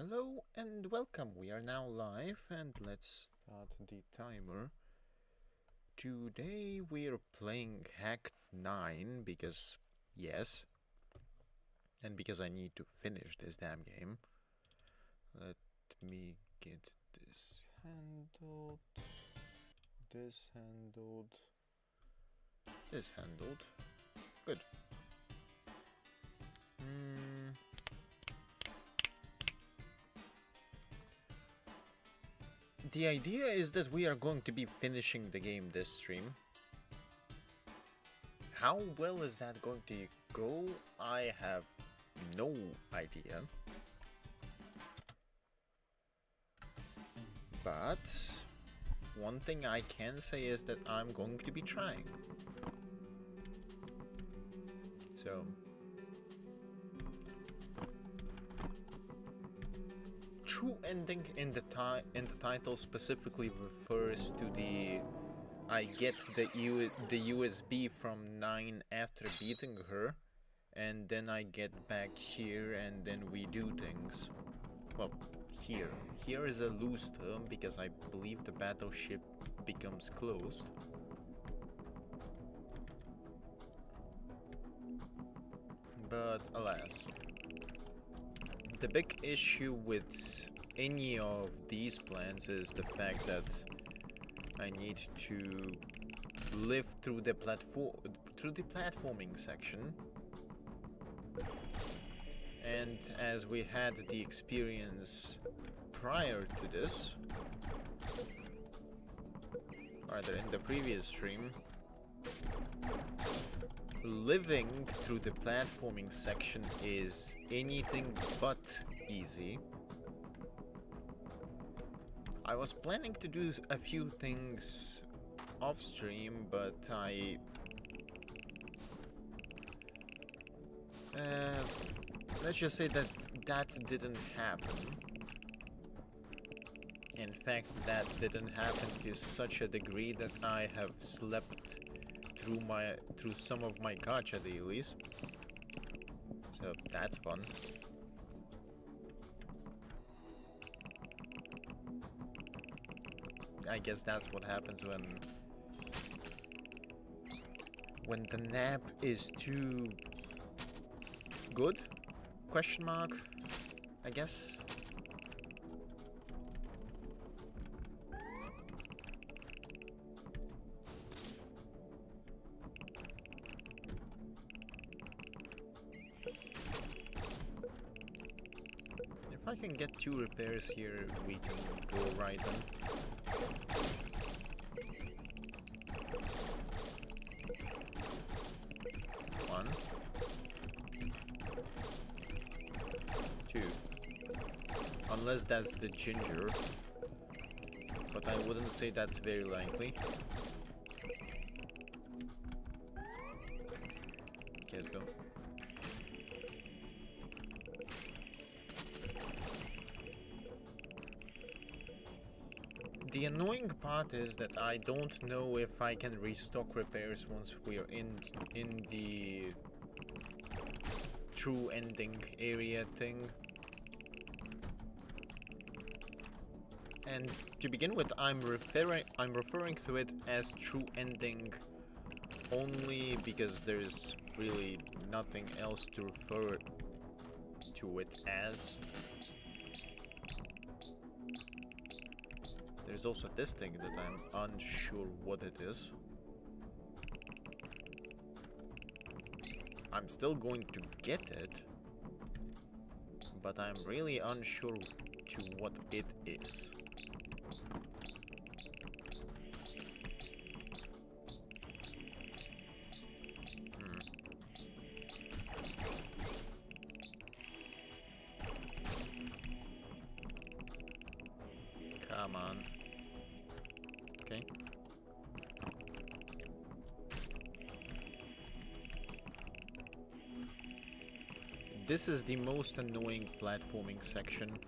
Hello and welcome. We are now live and let's start the timer. Today we're playing Hack9 because yes, and because I need to finish this damn game. Let me get this handled, this handled, this handled. Good. The idea is that we are going to be finishing the game this stream. How well is that going to go? I have no idea. But one thing I can say is that I'm going to be trying. So true ending in the title specifically refers to the I get the USB from 9 after beating her, and then I get back here and then we do things. Well, here is a loose term because I believe the battleship becomes closed. But alas, the big issue with any of these plans is the fact that I need to live through the platforming section, and as we had the experience prior to this, rather in the previous stream, living through the platforming section is anything but easy. I was planning to do a few things off stream, but let's just say that didn't happen. In fact, that didn't happen to such a degree that I have slept through some of my gacha dailies. So that's fun. I guess that's what happens when the nap is too good? Question mark, I guess. If I can get 2 repairs here, we can go right in. One. 2. Unless that's the ginger. But I wouldn't say that's very likely. Okay, let's go. The annoying part is that I don't know if I can restock repairs once we're in the true ending area thing. And to begin with, I'm referring to it as true ending only because there's really nothing else to refer to it as. There's also this thing that I'm unsure what it is. I'm still going to get it, but I'm really unsure to what it is. Come on. Okay. This is the most annoying platforming section.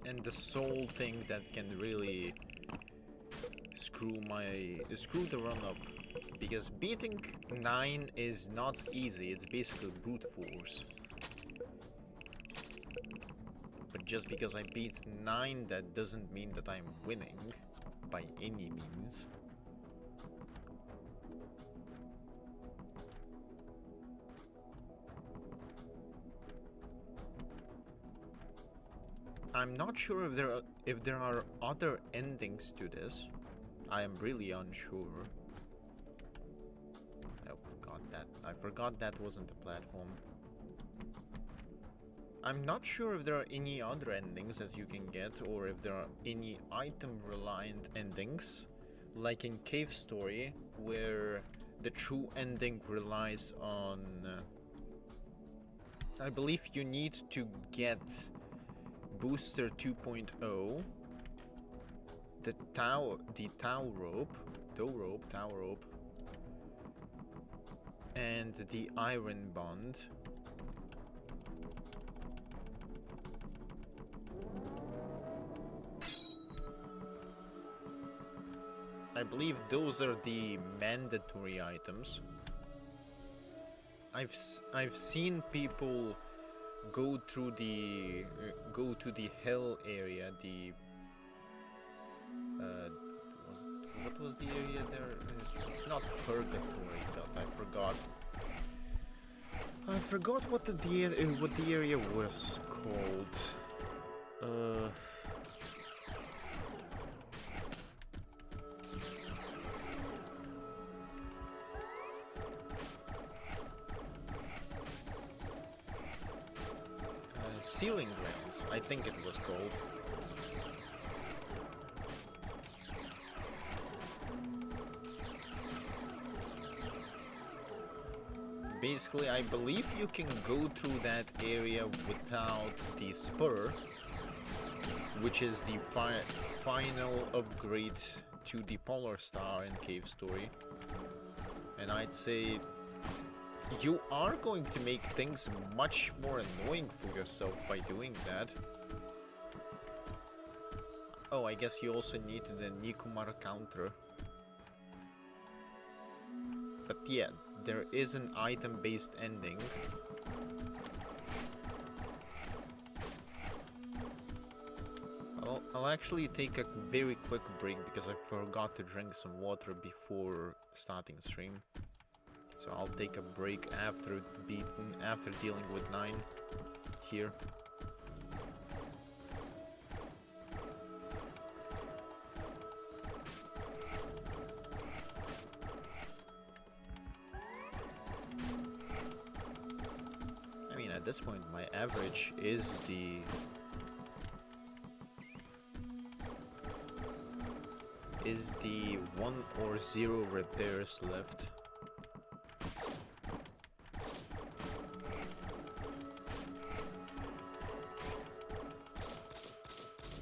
And the sole thing that can really screw the run up Because beating 9 is not easy, it's basically brute force. But just because I beat 9, that doesn't mean that I'm winning, by any means. I'm not sure if there are other endings to this. I am really unsure. I forgot that wasn't a platform. I'm not sure if there are any other endings that you can get, or if there are any item-reliant endings, like in Cave Story, where the true ending relies on... I believe you need to get Booster 2.0, the tow rope, and the iron bond. I believe those are the mandatory items. I've seen people go through the to the hell area. The what was the area there? It's not purgatory, but I forgot. I forgot what the area was called. Sealing grounds, I think it was called. Basically, I believe you can go through that area without the spur, which is the final upgrade to the Polar Star in Cave Story. And I'd say you are going to make things much more annoying for yourself by doing that. Oh, I guess you also need the Nikomar counter. But yeah, there is an item-based ending. I'll actually take a very quick break because I forgot to drink some water before starting stream. So I'll take a break after dealing with 9 here. I mean, at this point, my average is the 1 or 0 repairs left.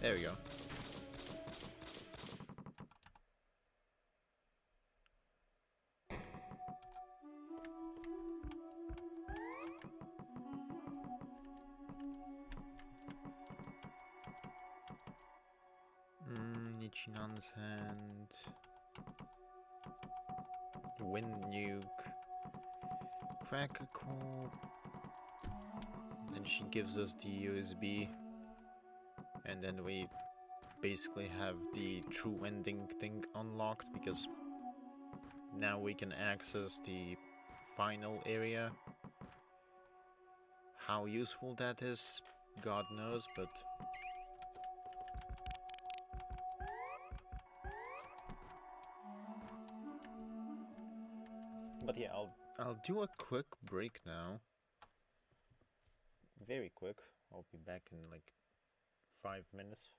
There we go. Nichinan's hand. Wind nuke. Crack a core. Then she gives us the USB. And then we basically have the true ending thing unlocked, because now we can access the final area. How useful that is, God knows, but yeah, I'll do a quick break now. Very quick. I'll be back in like 5 minutes.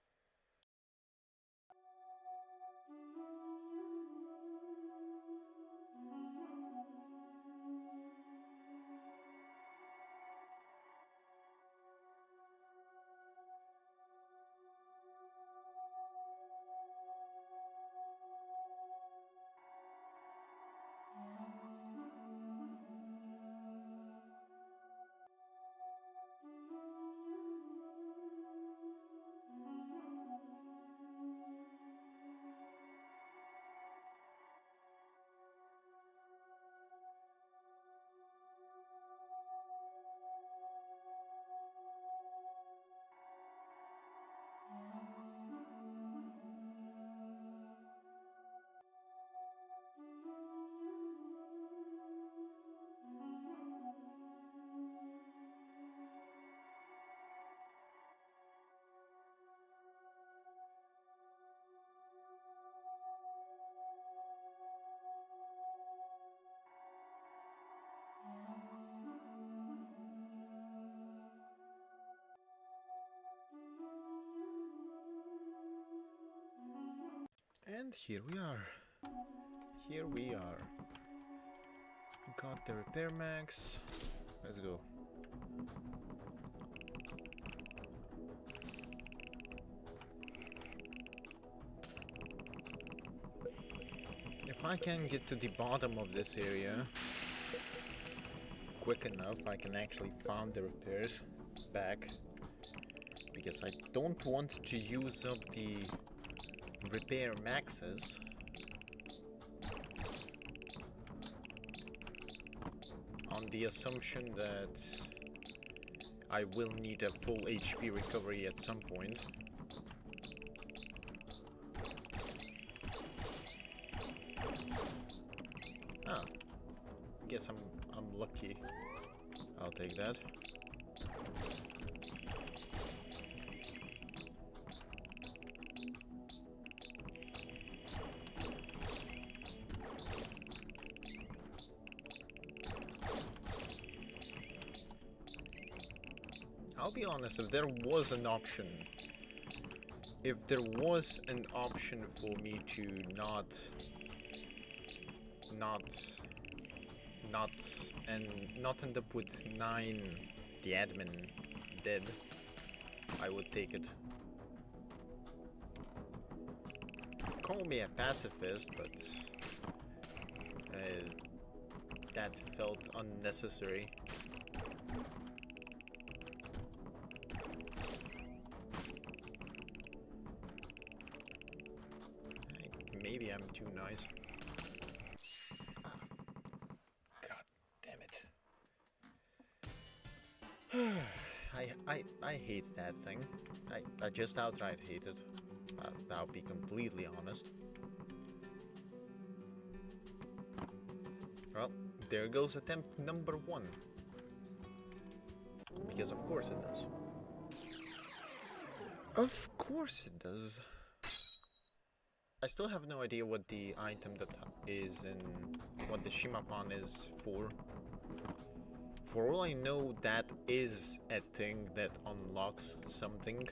And here we are. Here we are. Got the repair max. Let's go. If I can get to the bottom of this area quick enough, I can actually farm the repairs back. Because I don't want to use up the repair maxes. On the assumption that I will need a full HP recovery at some point. Ah, guess I'm lucky. I'll take that. I'll be honest, if there was an option for me to not end up with 9, the admin, dead, I would take it. Call me a pacifist, but that felt unnecessary. Maybe I'm too nice. God damn it. I hate that thing. I just outright hate it. I'll be completely honest. Well, there goes attempt number 1. Because of course it does. Of course it does. I still have no idea what the item that is in what the Shimapan is for. For all I know, that is a thing that unlocks something.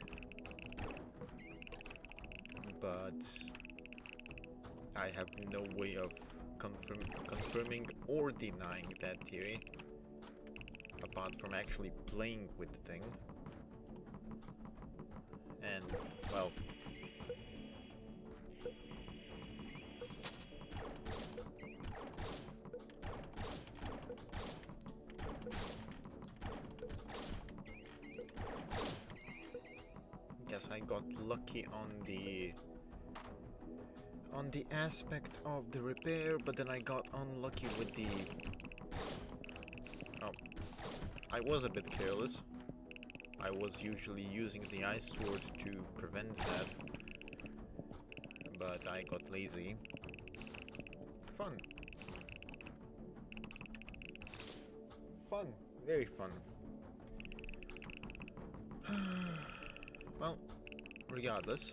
But I have no way of confirming or denying that theory. Apart from actually playing with the thing. And, well... guess I got lucky on the aspect of the repair, but then I got unlucky with the... oh, I was a bit careless. I was usually using the ice sword to prevent that, but I got lazy. Fun. Fun. Very fun. Well, regardless,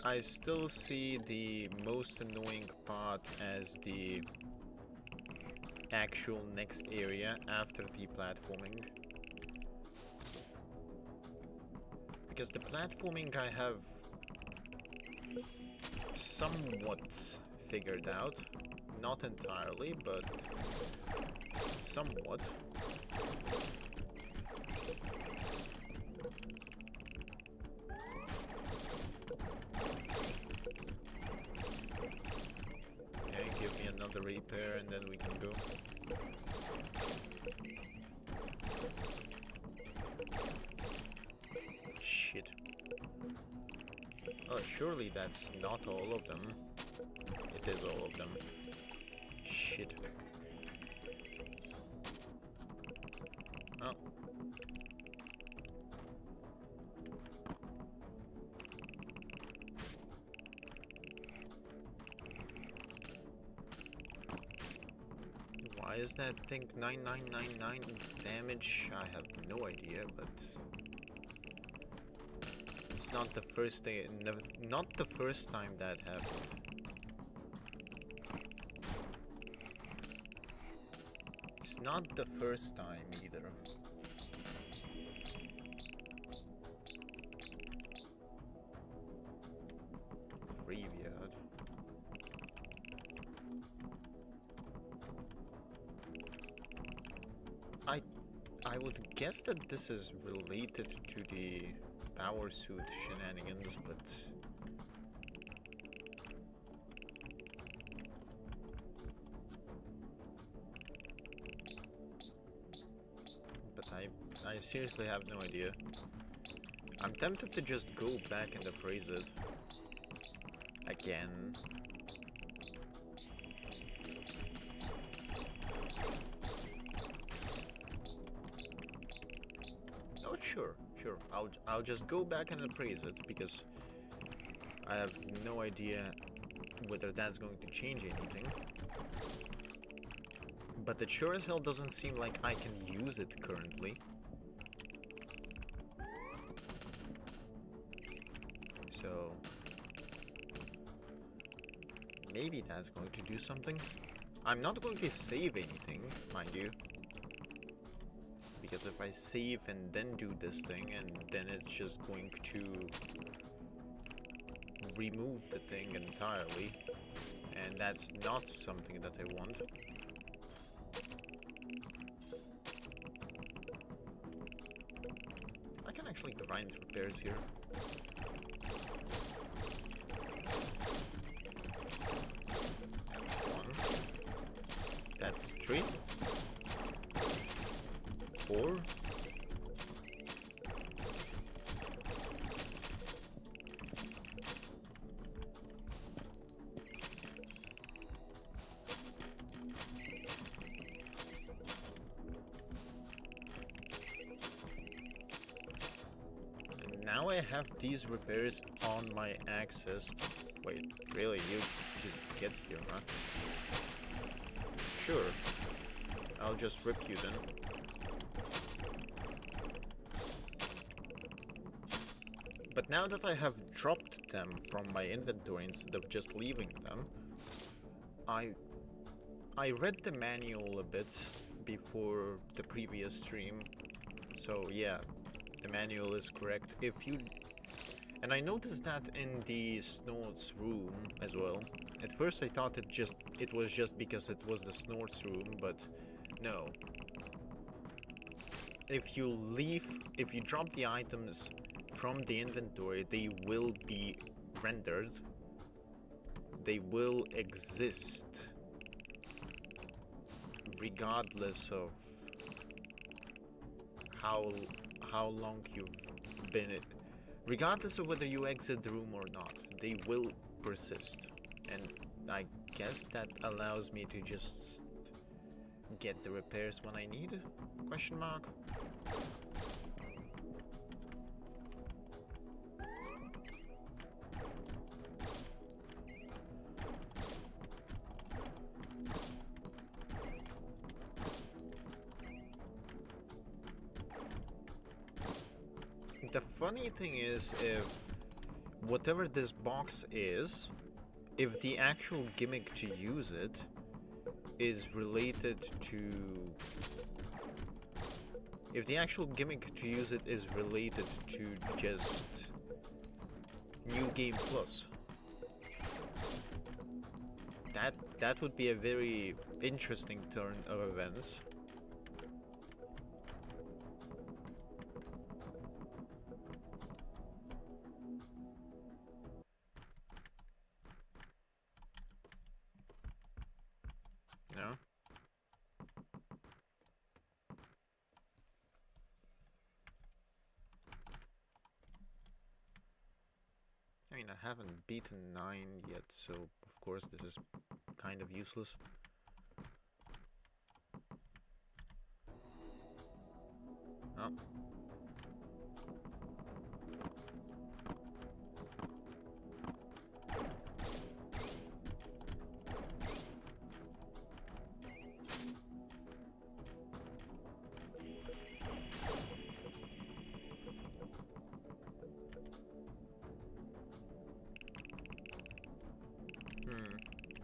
I still see the most annoying part as the actual next area after the platforming. Because the platforming I have somewhat figured out. Not entirely, but somewhat. Okay, give me another repair and then we can go. Shit. Oh, surely that's not all of them. It is all of them. Shit. Oh. Why is that thing 9999 damage? I have no idea, but it's not the first day, not the first time that happened. It's not the first time either. I would guess that this is related to the power suit shenanigans, but... I seriously have no idea. I'm tempted to just go back and appraise it. Again. Oh, sure. I'll just go back and appraise it, because I have no idea whether that's going to change anything. But it sure as hell doesn't seem like I can use it currently. So... maybe that's going to do something. I'm not going to save anything, mind you. Because if I save and then do this thing, and then it's just going to remove the thing entirely. And that's not something that I want. I can actually grind repairs here. That's one. That's three. 4. And now I have these repairs on my axis. Wait, really? You just get here, huh? Sure. I'll just rip you then. But now that I have dropped them from my inventory instead of just leaving them, I read the manual a bit before the previous stream, so yeah, the manual is correct. And I noticed that in the Snort's room as well. At first I thought it was just because it was the Snort's room, but no. If you drop the items from the inventory, they will be rendered. They will exist regardless of how long you've been it. Regardless of whether you exit the room or not, they will persist. And I guess that allows me to just get the repairs when I need? Question mark. The funny thing is, if whatever this box is, if the actual gimmick to use it is related to... if the actual gimmick to use it is related to just New Game Plus, that would be a very interesting turn of events. No? I mean, I haven't beaten 9 yet, so of course this is kind of useless. Oh.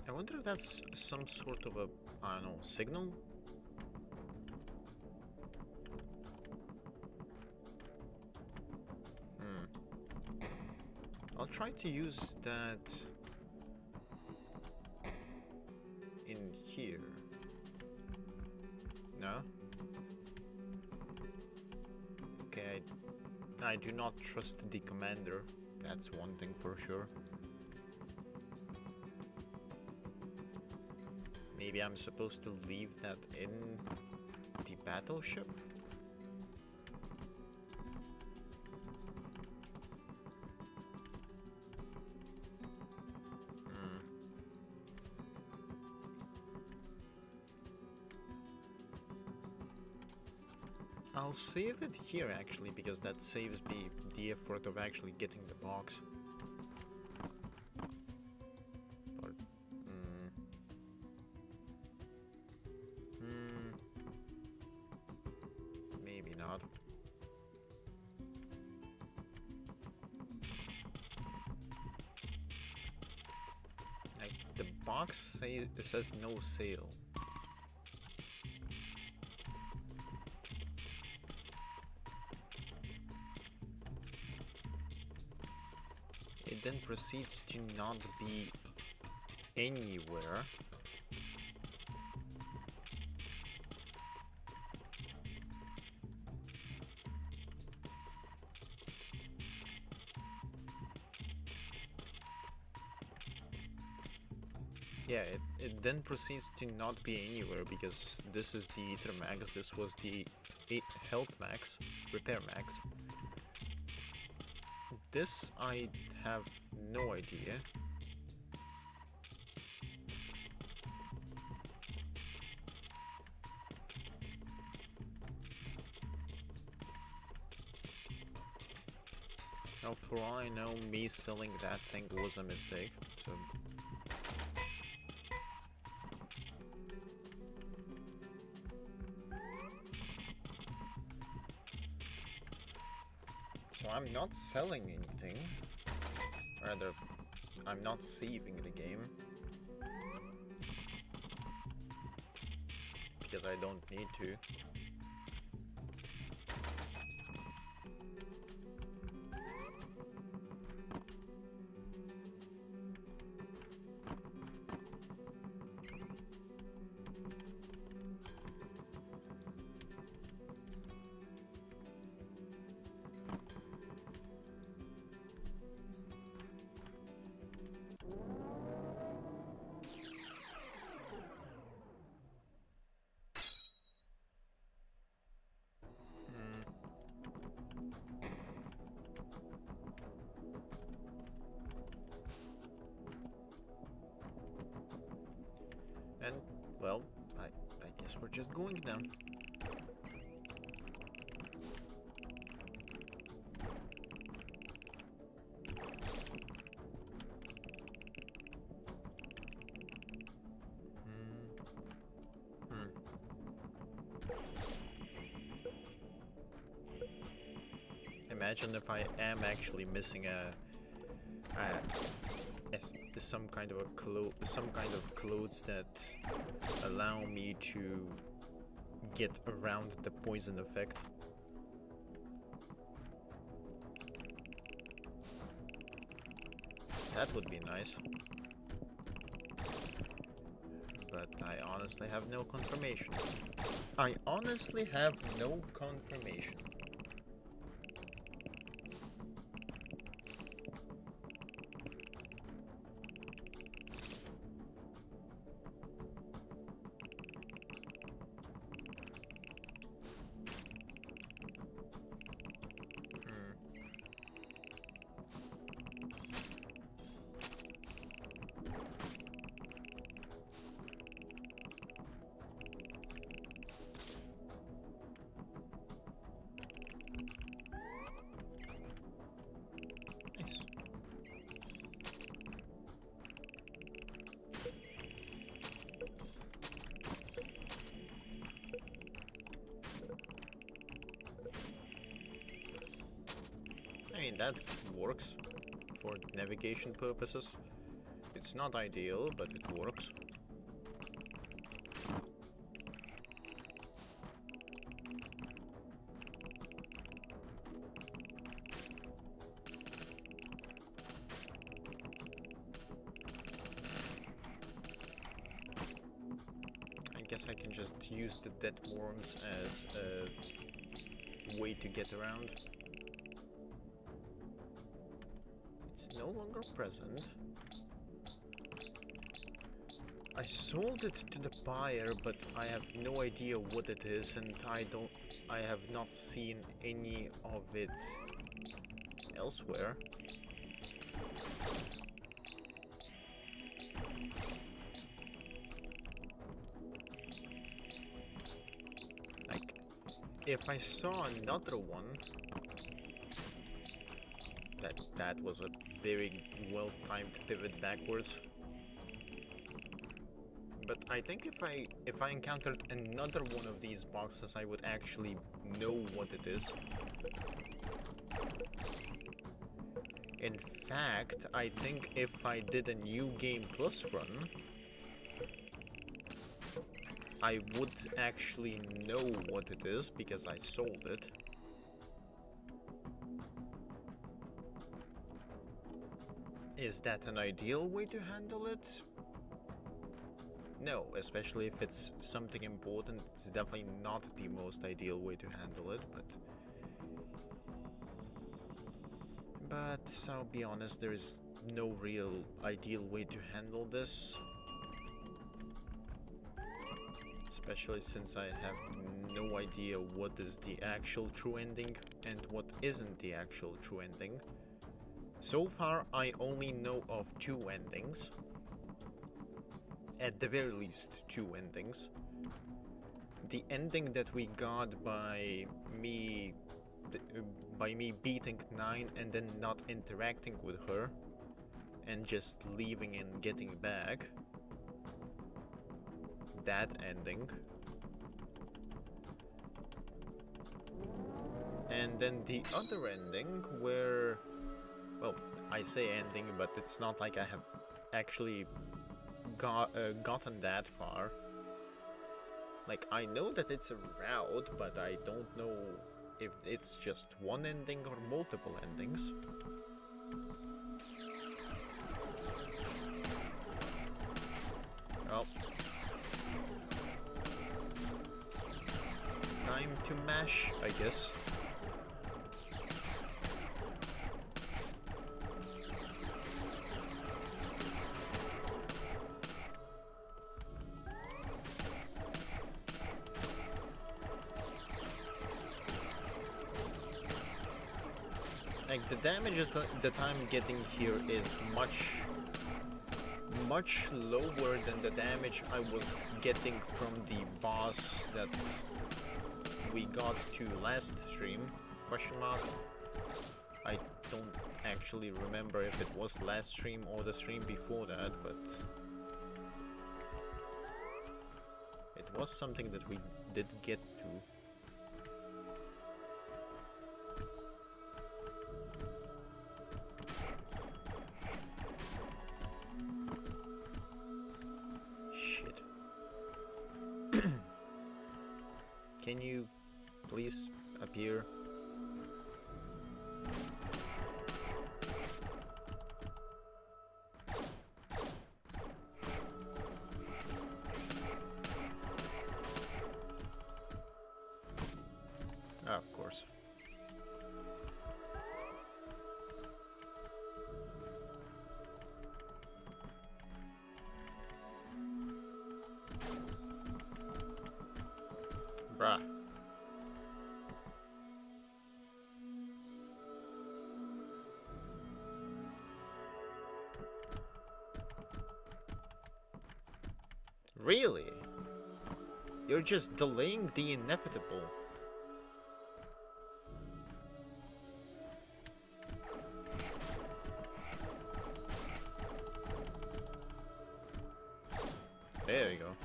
I wonder if that's some sort of a, I don't know, signal? I'll try to use that in here. No? I do not trust the commander. That's one thing for sure. Maybe I'm supposed to leave that in the battleship? I'll save it here actually, because that saves me the effort of actually getting the box. But, maybe not. Like, the box says no sale. It then proceeds to not be anywhere. Yeah, it then proceeds to not be anywhere, because this is the Ether Max, this was the Health Max, Repair Max. This I have no idea. Now, for all I know, me selling that thing was a mistake, so... So I'm not selling anything, rather, I'm not saving the game, because I don't need to. And, well, I guess we're just going now. Imagine if I am actually missing some kind of clothes that allow me to get around the poison effect. That would be nice. But I honestly have no confirmation. I honestly have no confirmation. I mean, that works for navigation purposes. It's not ideal, but it works. I guess I can just use the dead worms as a way to get around. no longer present. I sold it to the buyer, but I have no idea what it is, and I have not seen any of it elsewhere. Like, if I saw another one, that was a very well-timed pivot backwards. But I think if I encountered another one of these boxes, I would actually know what it is. In fact, I think if I did a new game plus run, I would actually know what it is because I sold it. Is that an ideal way to handle it? No, especially if it's something important, it's definitely not the most ideal way to handle it, but I'll be honest, there is no real ideal way to handle this. Especially since I have no idea what is the actual true ending and what isn't the actual true ending. So far, I only know of 2 endings. At the very least, 2 endings. The ending that we got by me beating 9 and then not interacting with her and just leaving and getting back. That ending. And then the other ending where, well, I say ending, but it's not like I have actually gotten that far. Like, I know that it's a route, but I don't know if it's just one ending or multiple endings. Oh. Time to mash, I guess. Like, the damage that I'm getting here is much lower than the damage I was getting from the boss that we got to last stream, question mark. I don't actually remember if it was last stream or the stream before that, but it was something that we did get to. Can you please appear? Ah, of course. Bruh. Really? You're just delaying the inevitable. There you go.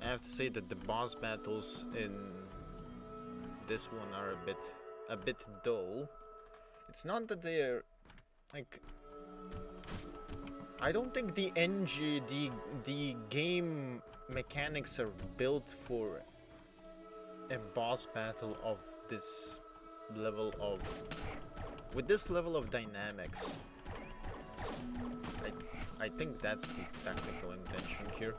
I have to say that the boss battles in this one are a bit dull. It's not that they're like, I don't think the game mechanics are built for a boss battle of this level with this level of dynamics. I think that's the technical intention here.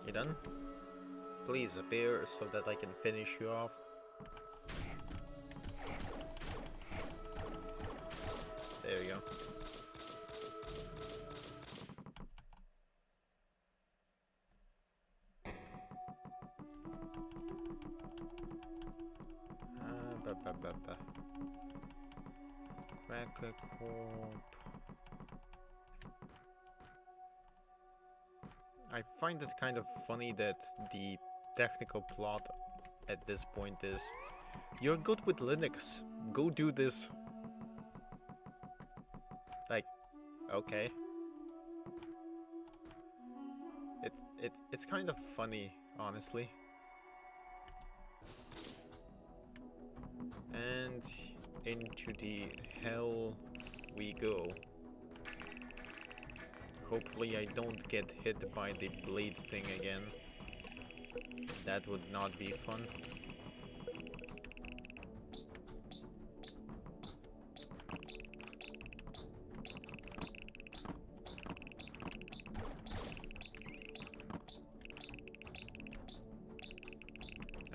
You done? Please appear so that I can finish you off. There you go. Cracker Corp. I find it kind of funny that the technical plot at this point is, you're good with Linux, go do this. Like, okay. It's kind of funny, honestly. And into the hell we go. Hopefully I don't get hit by the blade thing again. That would not be fun.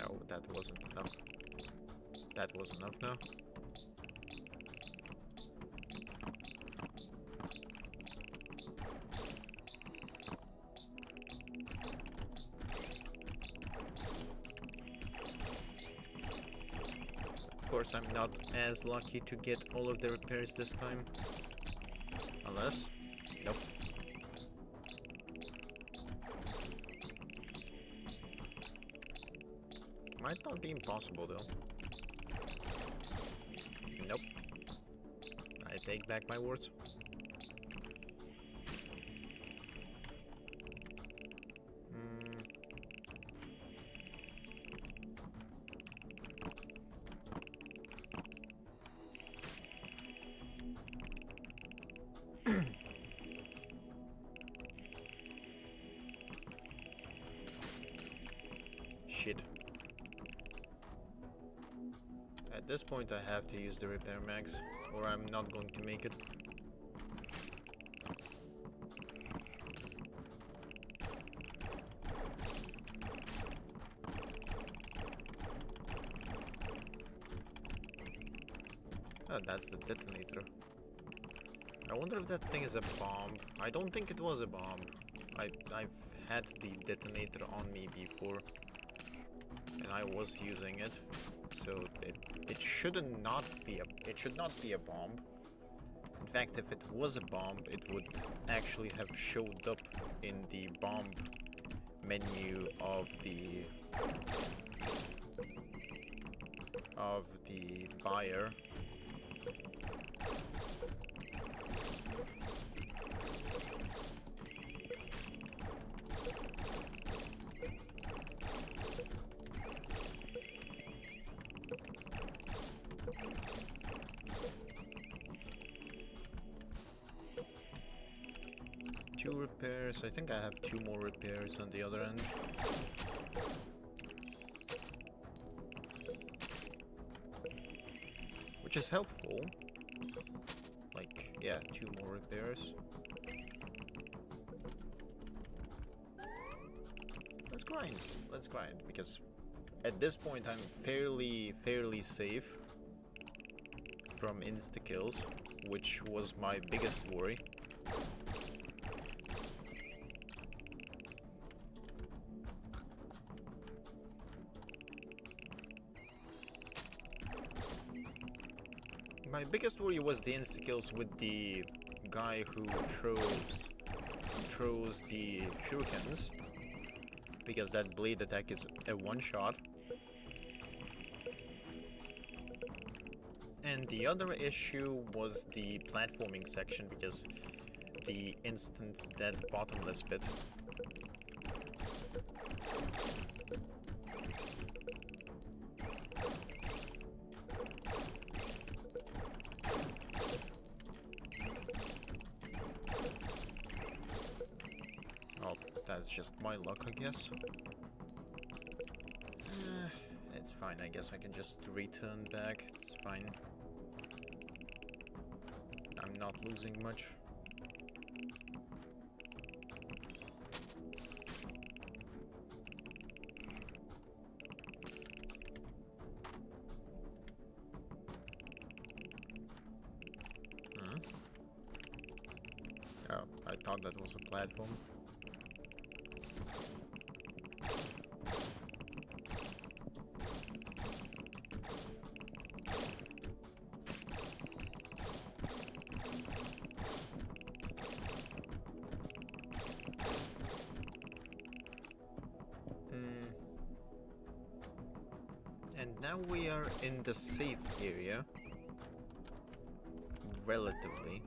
Oh, that wasn't enough. That was enough now. Of course, I'm not as lucky to get all of the repairs this time. Unless... Nope. Might not be impossible though. Nope. I take back my words. Shit. At this point I have to use the repair mags, or I'm not going to make it. Oh, that's the detonator. I wonder if that thing is a bomb. I don't think it was a bomb. I've had the detonator on me before, and I was using it, so it should not be a bomb. In fact, if it was a bomb, it would actually have showed up in the bomb menu of the buyer. Two repairs. I think I have two more repairs on the other end. Which is helpful. Like, yeah, two more repairs. Let's grind. Let's grind, because at this point I'm fairly safe from insta-kills, which was my biggest worry. My biggest worry was the insta-kills with the guy who throws the shurikens, because that blade attack is a one-shot. And the other issue was the platforming section, because the instant dead bottomless pit. That's just my luck, I guess. It's fine, I guess I can just return back, it's fine. I'm not losing much. Oh, I thought that was a platform. And now we are in the safe area. Relatively.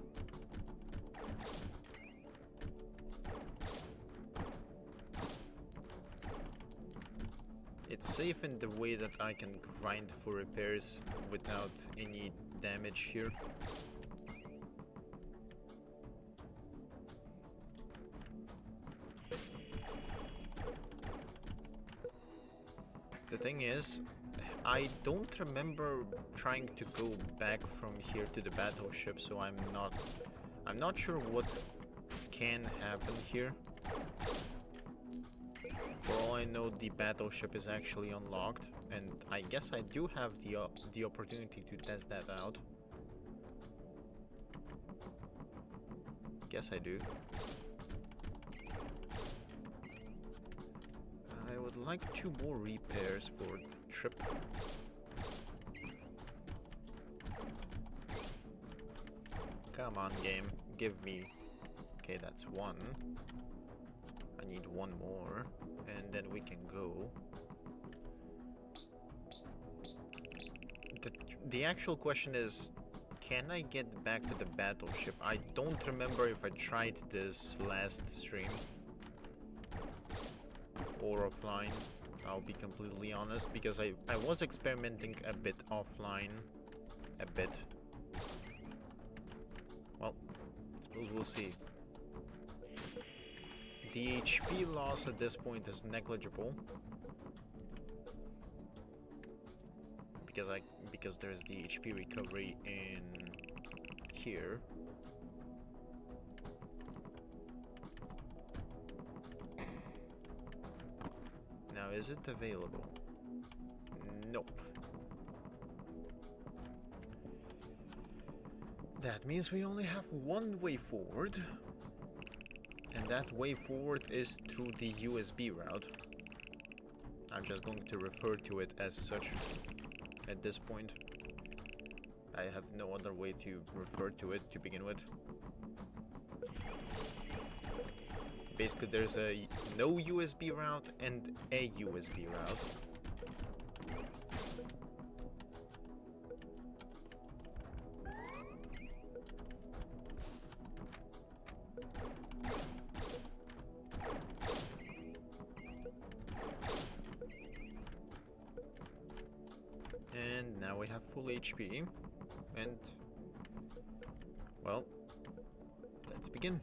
It's safe in the way that I can grind for repairs without any damage here. The thing is, I don't remember trying to go back from here to the battleship, so I'm not sure what can happen here. For all I know, the battleship is actually unlocked, and I guess I do have the opportunity to test that out. Guess I do. I would like 2 more repairs for the trip. Come on, game, give me. Okay, that's 1. I need 1 more, and then we can go. The actual question is, can I get back to the battleship? I don't remember if I tried this last stream or offline. I'll be completely honest, because I was experimenting a bit offline. A bit. Well, suppose we'll see. The HP loss at this point is negligible. Because there's the HP recovery in here. Now, is it available? Nope. That means we only have 1 way forward. And that way forward is through the USB route. I'm just going to refer to it as such at this point. I have no other way to refer to it to begin with. Basically, there's a no USB route and a USB route. And now we have full HP, and, well, let's begin.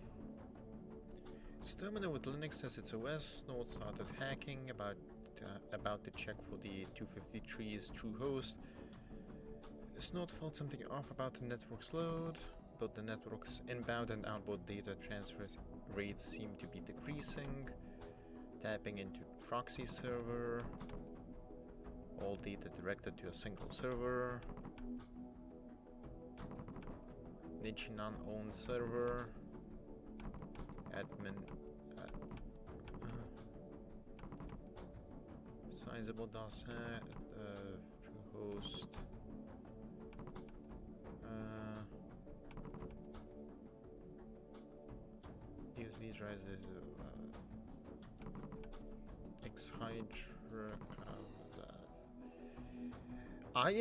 Terminal with Linux as its OS. Node started hacking, about to check for the 253's true host. Node felt something off about the network's load. Both the network's inbound and outbound data transfer rates seem to be decreasing. Tapping into proxy server. All data directed to a single server. Niche non-owned server. Admin. Sizable DOS hat. True host. USB drives X-Hydra. I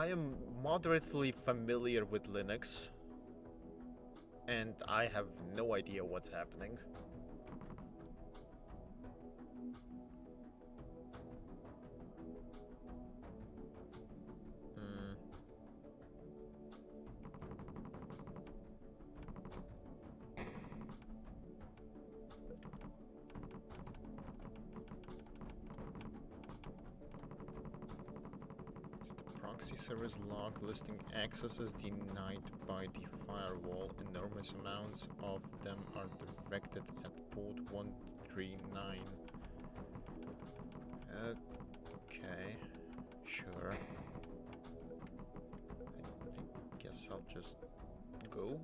am moderately familiar with Linux, and I have no idea what's happening. Proxy server's log listing access is denied by the firewall. Enormous amounts of them are directed at port 139. Okay, sure. I guess I'll just go.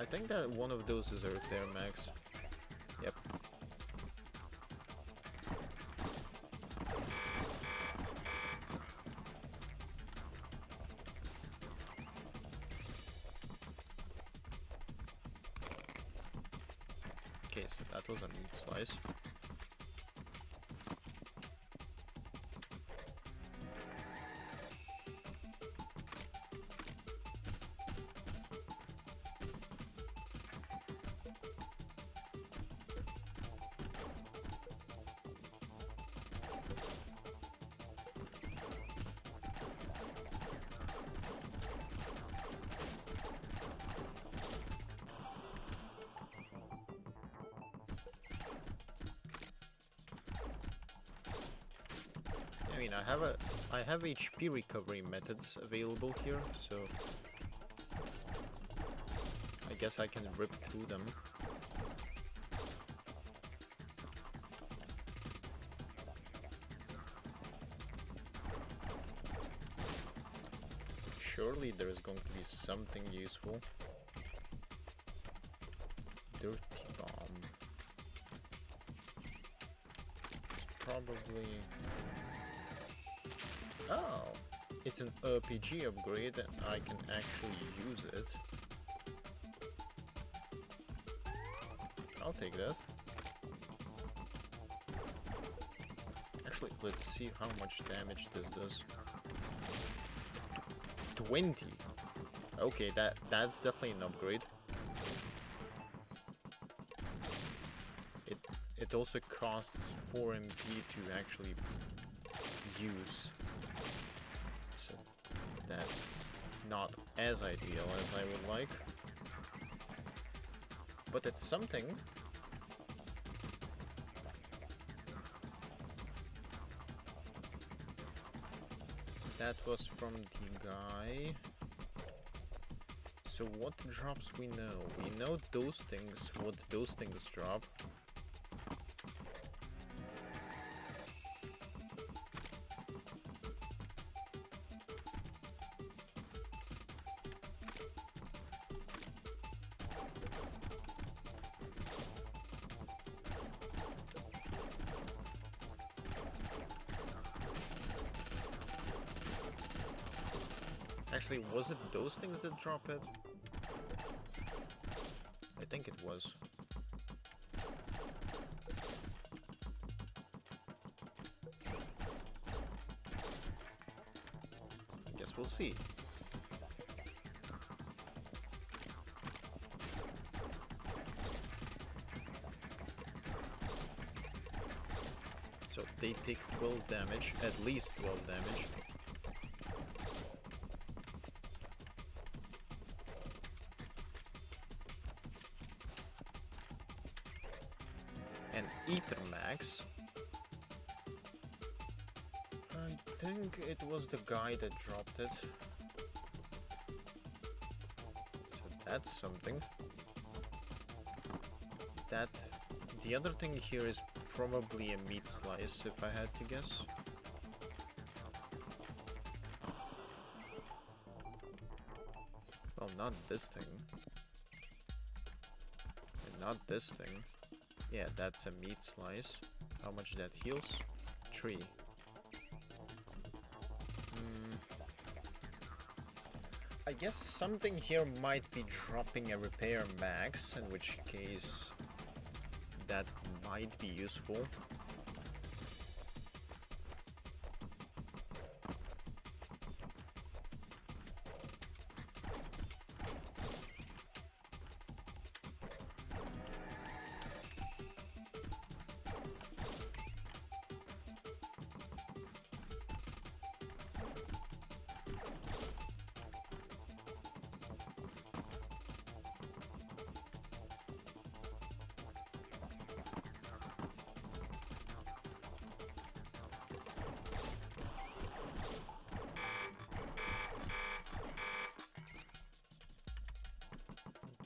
think that one of those is a repair max. Yep. Okay, so that was a meat slice. I mean, I have HP recovery methods available here, so I guess I can rip through them. Surely there is going to be something useful. Dirty bomb. It's probably... Oh! It's an RPG upgrade and I can actually use it. I'll take that. Actually, let's see how much damage this does. 20! Okay, that's definitely an upgrade. It also costs 4 MP to actually use. So that's not as ideal as I would like. But it's something. That was from the guy. So what drops we know? We know those things, what those things drop. Actually, was it those things that drop it? I think it was. I guess we'll see. So they take 12 damage, at least 12 damage. And Ether Max. I think it was the guy that dropped it. So that's something. The other thing here is probably a meat slice, if I had to guess. Well, not this thing. And not this thing. Yeah, that's a meat slice. How much that heals? 3. I guess something here might be dropping a repair max, in which case that might be useful.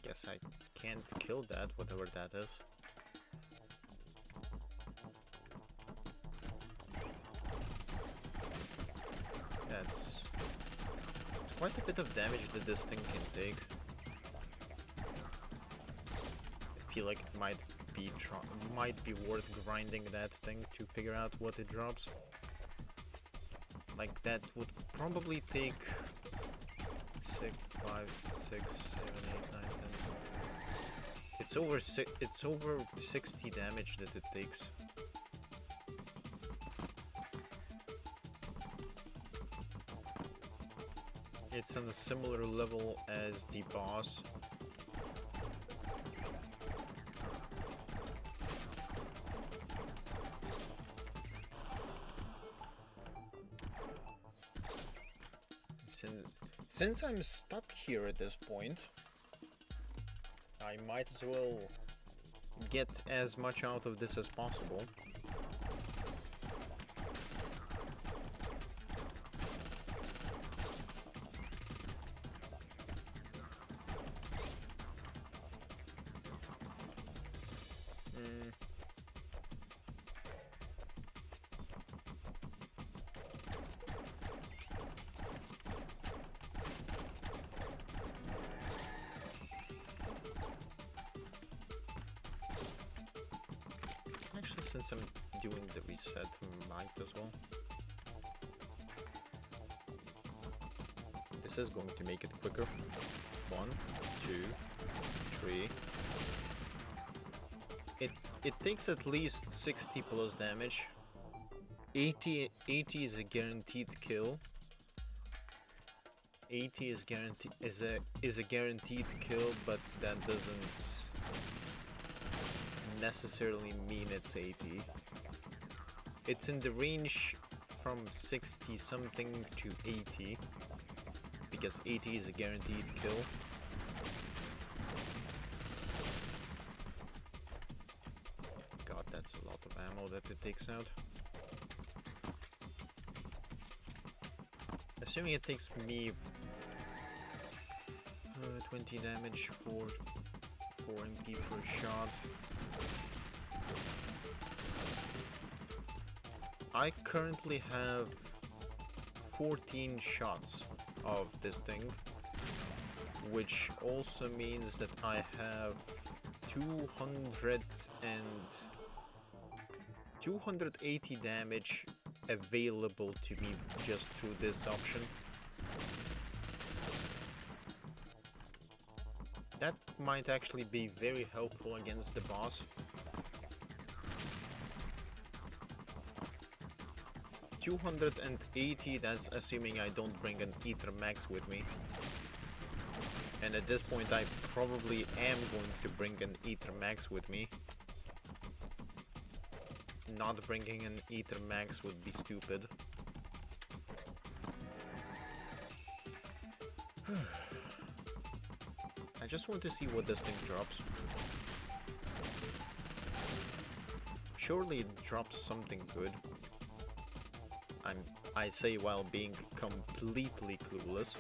Guess I can't kill that, whatever that is. It's quite a bit of damage that this thing can take. feel like it might be worth grinding that thing to figure out what it drops. Like that would probably take 6, 5, 6, 7, 8, 9, 10. It's over 60 damage that it takes. It's on a similar level as the boss. Since I'm stuck here at this point, I might as well get as much out of this as possible. Actually, since I'm doing the reset, might as well. This is going to make it quicker. 1, 2, 3. It takes at least 60 plus damage. 80 is a guaranteed kill. 80 is a guaranteed kill, but that doesn't necessarily mean it's 80. It's in the range from 60 something to 80, because 80 is a guaranteed kill. God, that's a lot of ammo that it takes out. Assuming it takes me 20 damage for 4 MP per shot. I currently have 14 shots of this thing, which also means that I have 280 damage available to me just through this option. That might actually be very helpful against the boss. 280, that's assuming I don't bring an Ether Max with me. And at this point I probably am going to bring an Ether Max with me. Not bringing an Ether Max would be stupid. I just want to see what this thing drops. Surely it drops something good. I say while being completely clueless.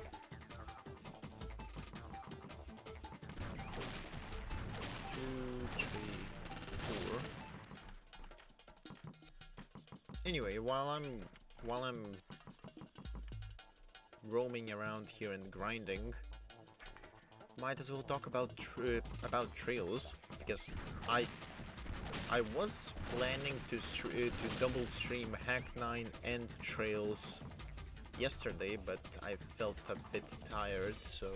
Two, three, 4. Anyway, while I'm roaming around here and grinding, might as well talk about trails, because I was planning to double stream Hack9 and Trails yesterday, but I felt a bit tired, so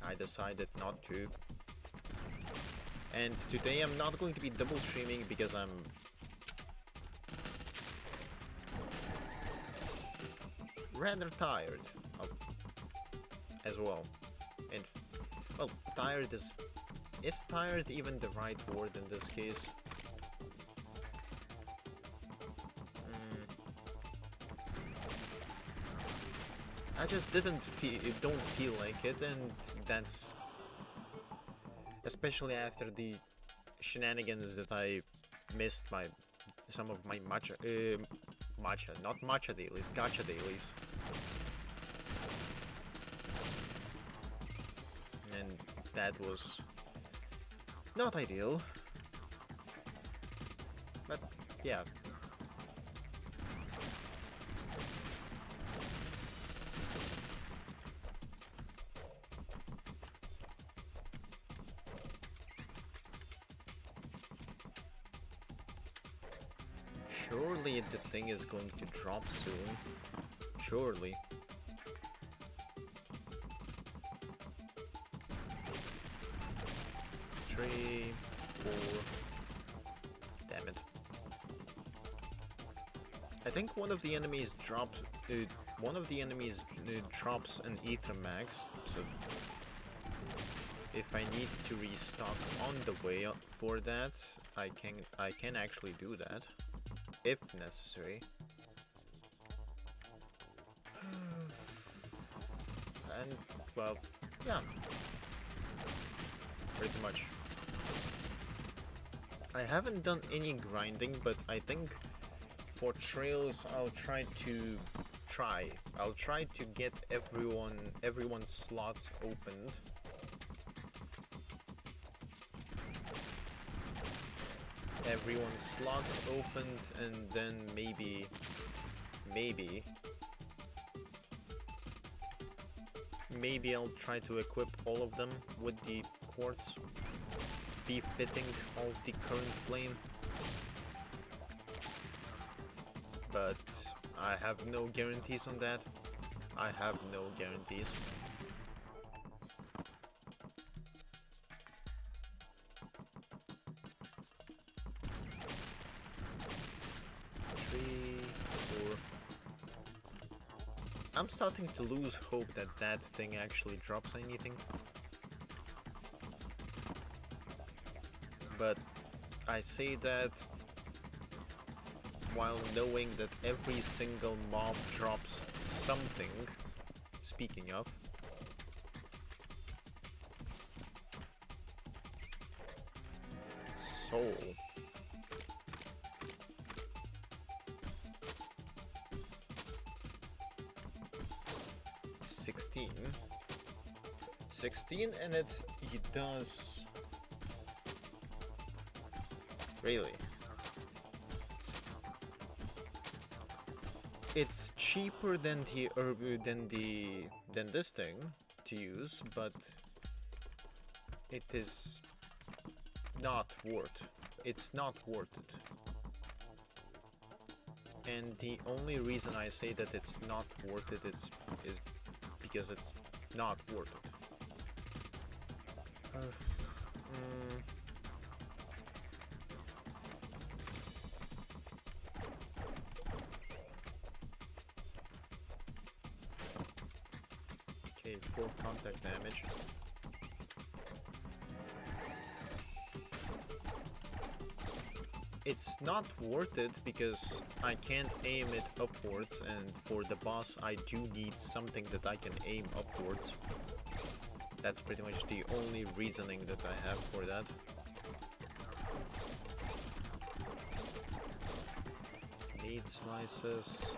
I decided not to. And today I'm not going to be double streaming because I'm rather tired as well. And well, tired is tired even the right word in this case? I just don't feel like it, and that's especially after the shenanigans that I missed some of my not matcha dailies, gacha dailies. And that was not ideal, but yeah. Surely the thing is going to drop soon. Surely. Three, four. Damn it. I think one of the enemies drops. Drops an ether max, so if I need to restock on the way for that, I can actually do that if necessary. And well, yeah, pretty much. I haven't done any grinding, but I think for trails I'll try to get everyone's slots opened. Everyone's slots opened, and then maybe I'll try to equip all of them with the quartz befitting of the current plane. But I have no guarantees on that. I have no guarantees. I'm starting to lose hope that that thing actually drops anything. But I say that while knowing that every single mob drops something. Speaking of. Soul. 16, and it does really. It's cheaper than this thing to use, but it is not worth. It's not worth it. And the only reason I say that it's not worth it is because it's not worth it. Okay, 4 contact damage. It's not worth it because I can't aim it upwards, and for the boss I do need something that I can aim upwards. That's pretty much the only reasoning that I have for that. Meat slices.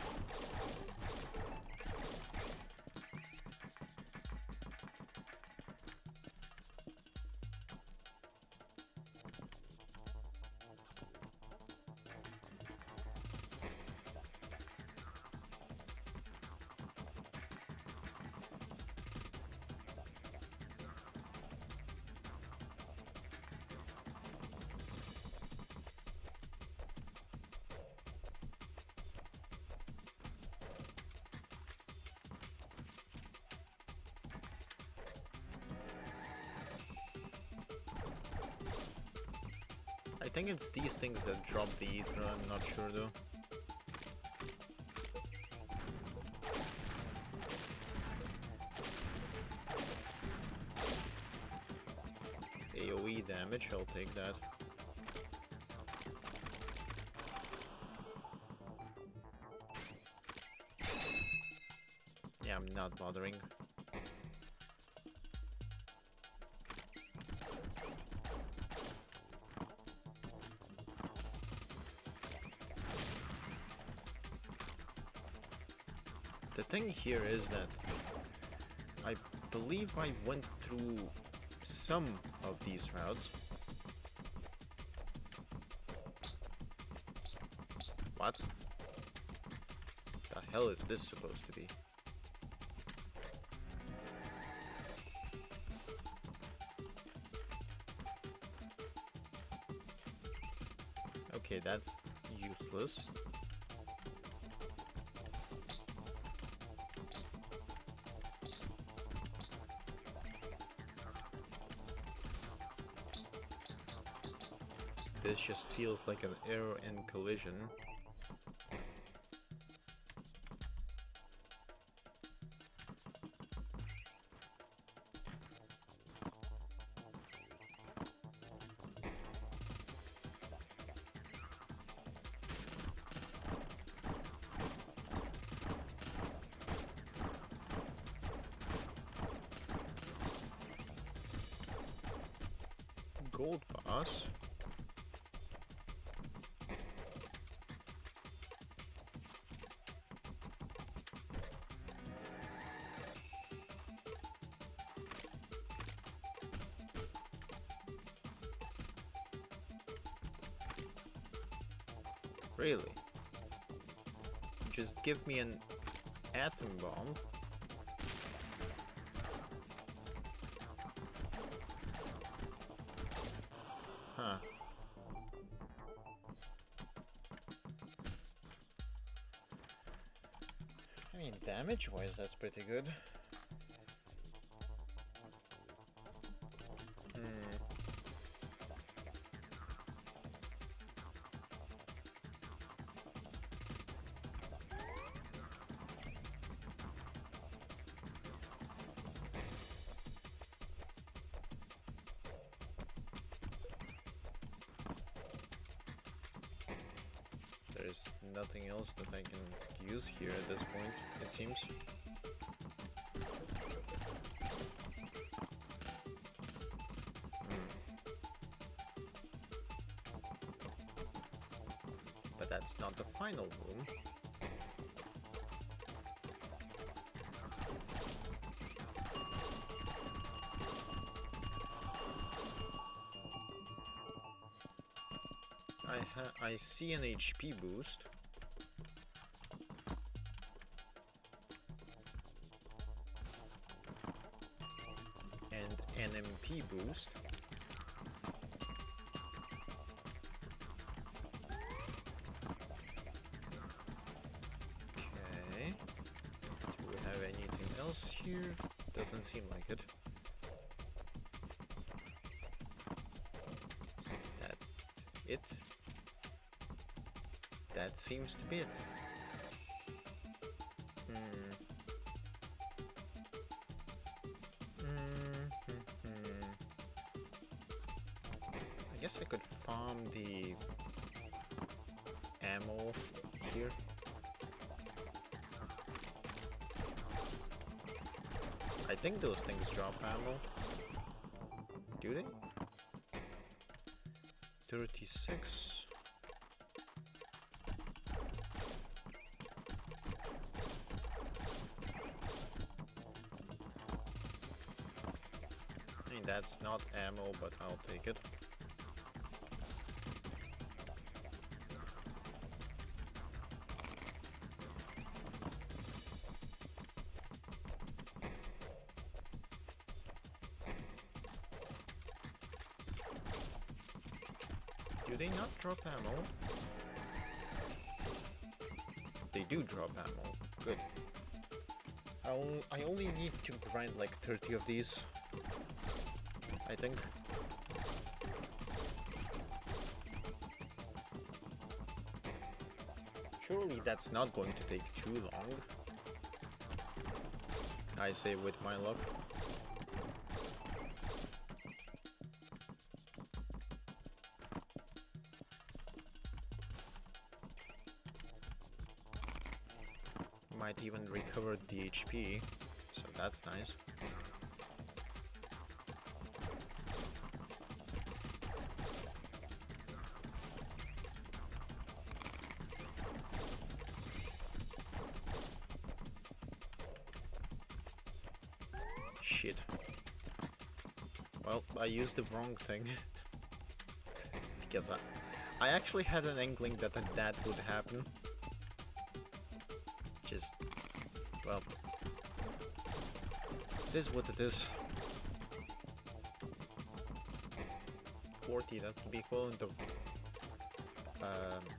I think it's these things that drop the ether, I'm not sure though. AoE damage, I'll take that. Yeah, I'm not bothering. The thing here is that I believe I went through some of these routes. What? The hell is this supposed to be? Okay, that's useless. This just feels like an error in collision. Gold boss. Really? Just give me an atom bomb. Huh. I mean, damage-wise, that's pretty good. There's nothing else that I can use here at this point, it seems. But that's not the final room. I see an HP boost. And an MP boost. Okay. Do we have anything else here? Doesn't seem like it. Is that it? That seems to be it. I guess I could farm the ammo here. I think those things drop ammo. Do they? 36. That's not ammo, but I'll take it. Do they not drop ammo? They do drop ammo. Good. I only need to grind like 30 of these, I think. Surely that's not going to take too long. I say with my luck. Might even recover the HP, so that's nice. Shit. Well, I used the wrong thing. Because I actually had an inkling that that would happen. Just, well, it is what it is. 40, that would be equivalent of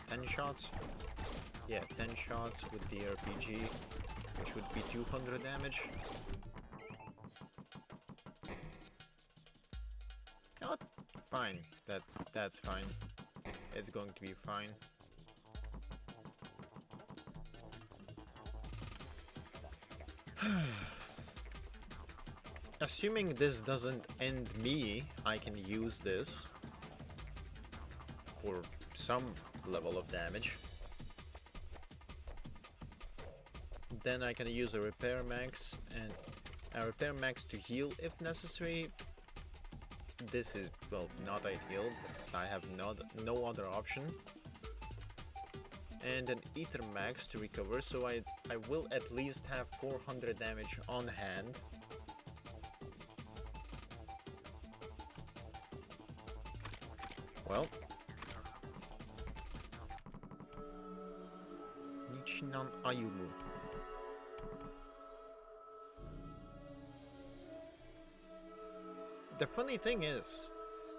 10 shots. Yeah, 10 shots with the RPG, which would be 200 damage. Not fine. That's fine. It's going to be fine. Assuming this doesn't end me, I can use this for some level of damage. Then I can use a repair max and a repair max to heal if necessary. This is, well, not ideal, but I have no other option. And an ether max to recover, so I will at least have 400 damage on hand. Well, Nichinan Ayumu. The funny thing is,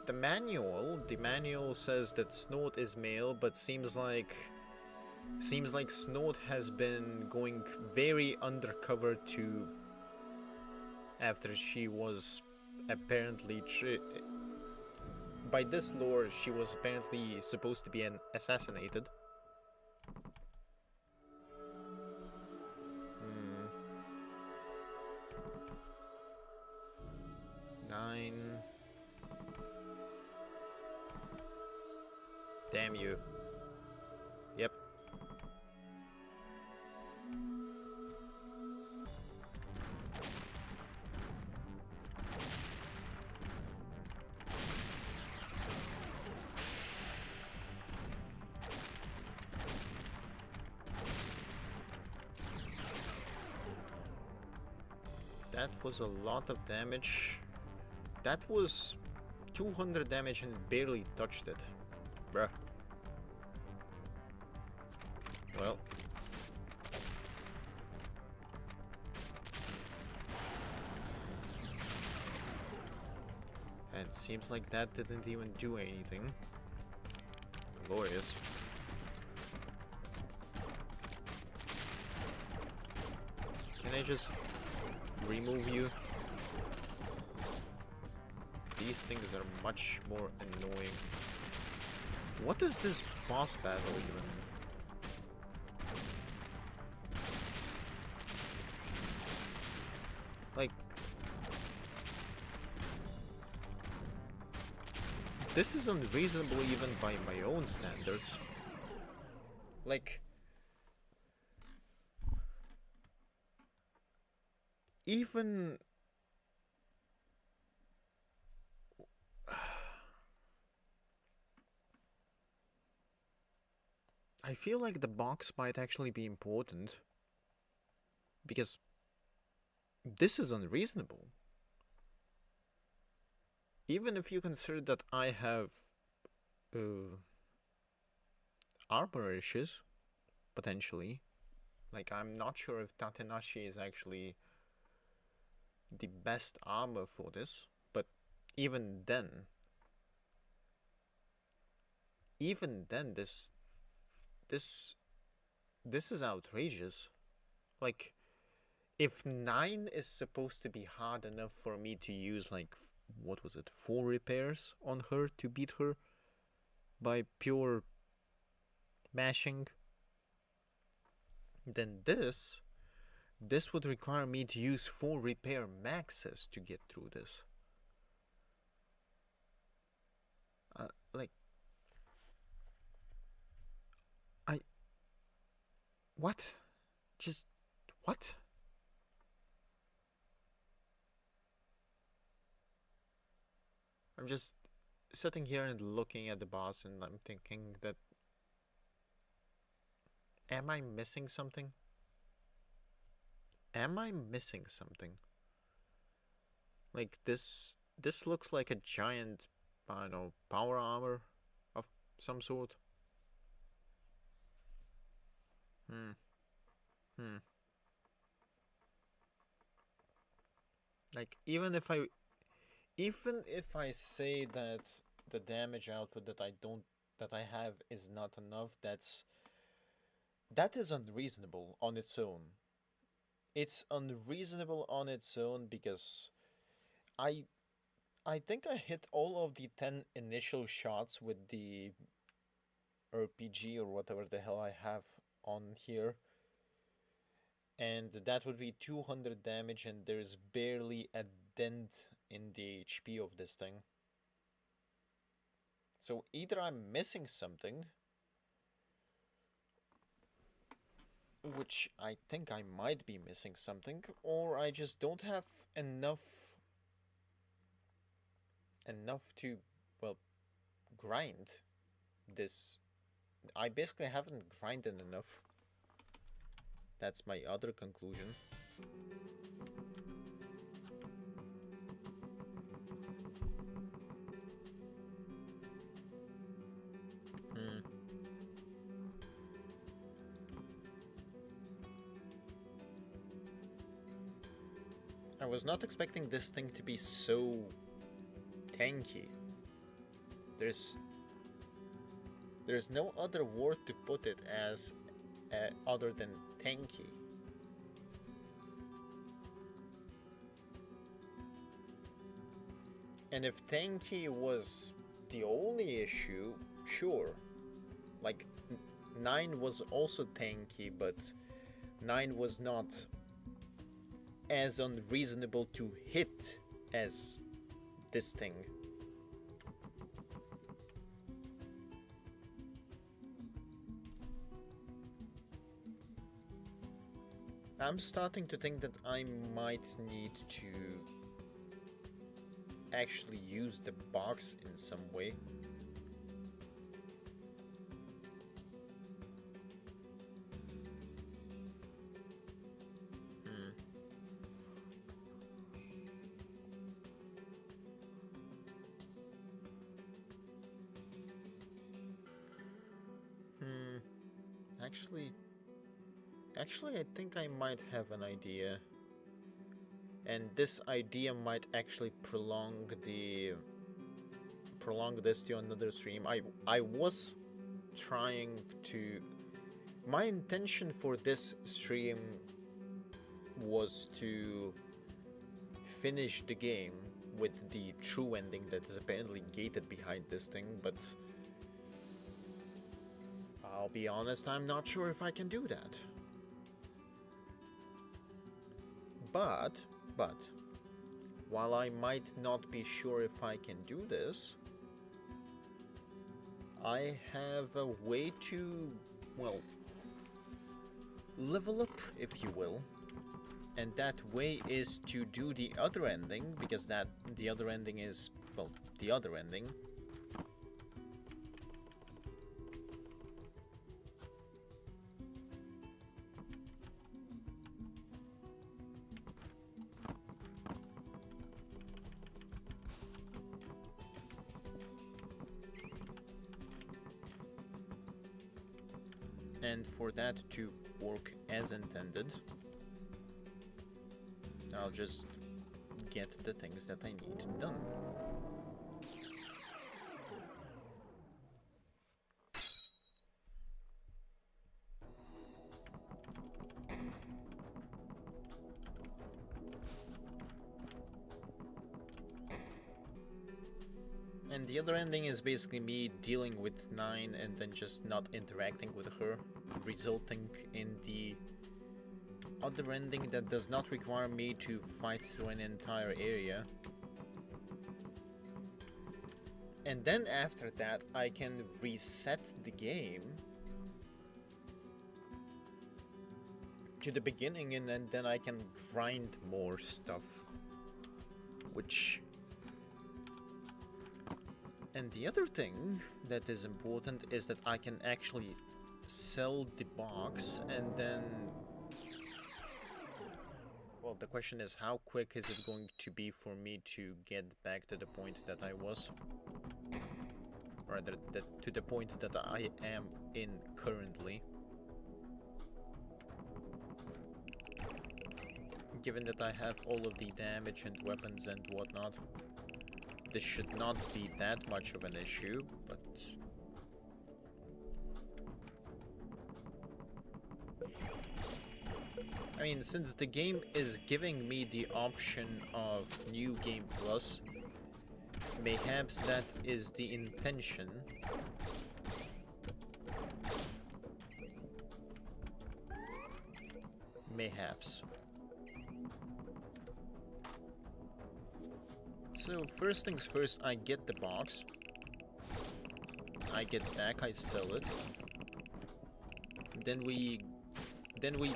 the manual says that Snort is male, but seems like Snort has been going very undercover to after she was apparently by this lore she was apparently supposed to be assassinated. Damn you. Yep. That was a lot of damage. That was 200 damage and barely touched it. Bruh. Well. And it seems like that didn't even do anything. Glorious. Can I just remove you? These things are much more annoying. What is this boss battle even? Like, this is unreasonable even by my own standards. Like, even I feel like the box might actually be important because this is unreasonable. Even if you consider that I have armor issues, potentially. Like, I'm not sure if Tatenashi is actually the best armor for this, but even then, this is outrageous. Like, if 9 is supposed to be hard enough for me to use, like, what was it, 4 repairs on her to beat her by pure mashing, then this would require me to use 4 repair maxes to get through this. Like, what? Just, what? I'm just sitting here and looking at the boss and I'm thinking that, am I missing something? Am I missing something? Like, this looks like a giant, I don't know, power armor of some sort. Like, even if I say that the damage output that I don't that I have is not enough, that is unreasonable on its own. It's unreasonable on its own because I I think I hit all of the 10 initial shots with the RPG or whatever the hell I have on here. And that would be 200 damage, and there's barely a dent in the HP of this thing. So either I'm missing something, which I think I might be missing something, or I just don't have enough to, well, grind this. I basically haven't grinded enough. That's my other conclusion. I was not expecting this thing to be so tanky. There's no other word to put it as other than tanky. And if tanky was the only issue, sure. Like, 9 was also tanky, but 9 was not as unreasonable to hit as this thing. I'm starting to think that I might need to actually use the box in some way. Actually, I think I might have an idea. And this idea might actually prolong this to another stream. I was trying to... My intention for this stream was to finish the game with the true ending that is apparently gated behind this thing, but I'll be honest, I'm not sure if I can do that. But, while I might not be sure if I can do this, I have a way to, well, level up, if you will. And that way is to do the other ending, because the other ending is, well, the other ending. And for that to work as intended, I'll just get the things that I need done. And the other ending is basically me dealing with 9 and then just not interacting with her, resulting in the other ending that does not require me to fight through an entire area. And then after that, I can reset the game to the beginning, and then I can grind more stuff, which... And the other thing that is important is that I can actually sell the box, and then... Well, the question is, how quick is it going to be for me to get back to the point that I was? Or rather, to the point that I am in currently. Given that I have all of the damage and weapons and whatnot, this should not be that much of an issue, but I mean, since the game is giving me the option of New Game Plus, mayhaps that is the intention. Mayhaps. So, first things first, I get the box. I get back, I sell it. Then we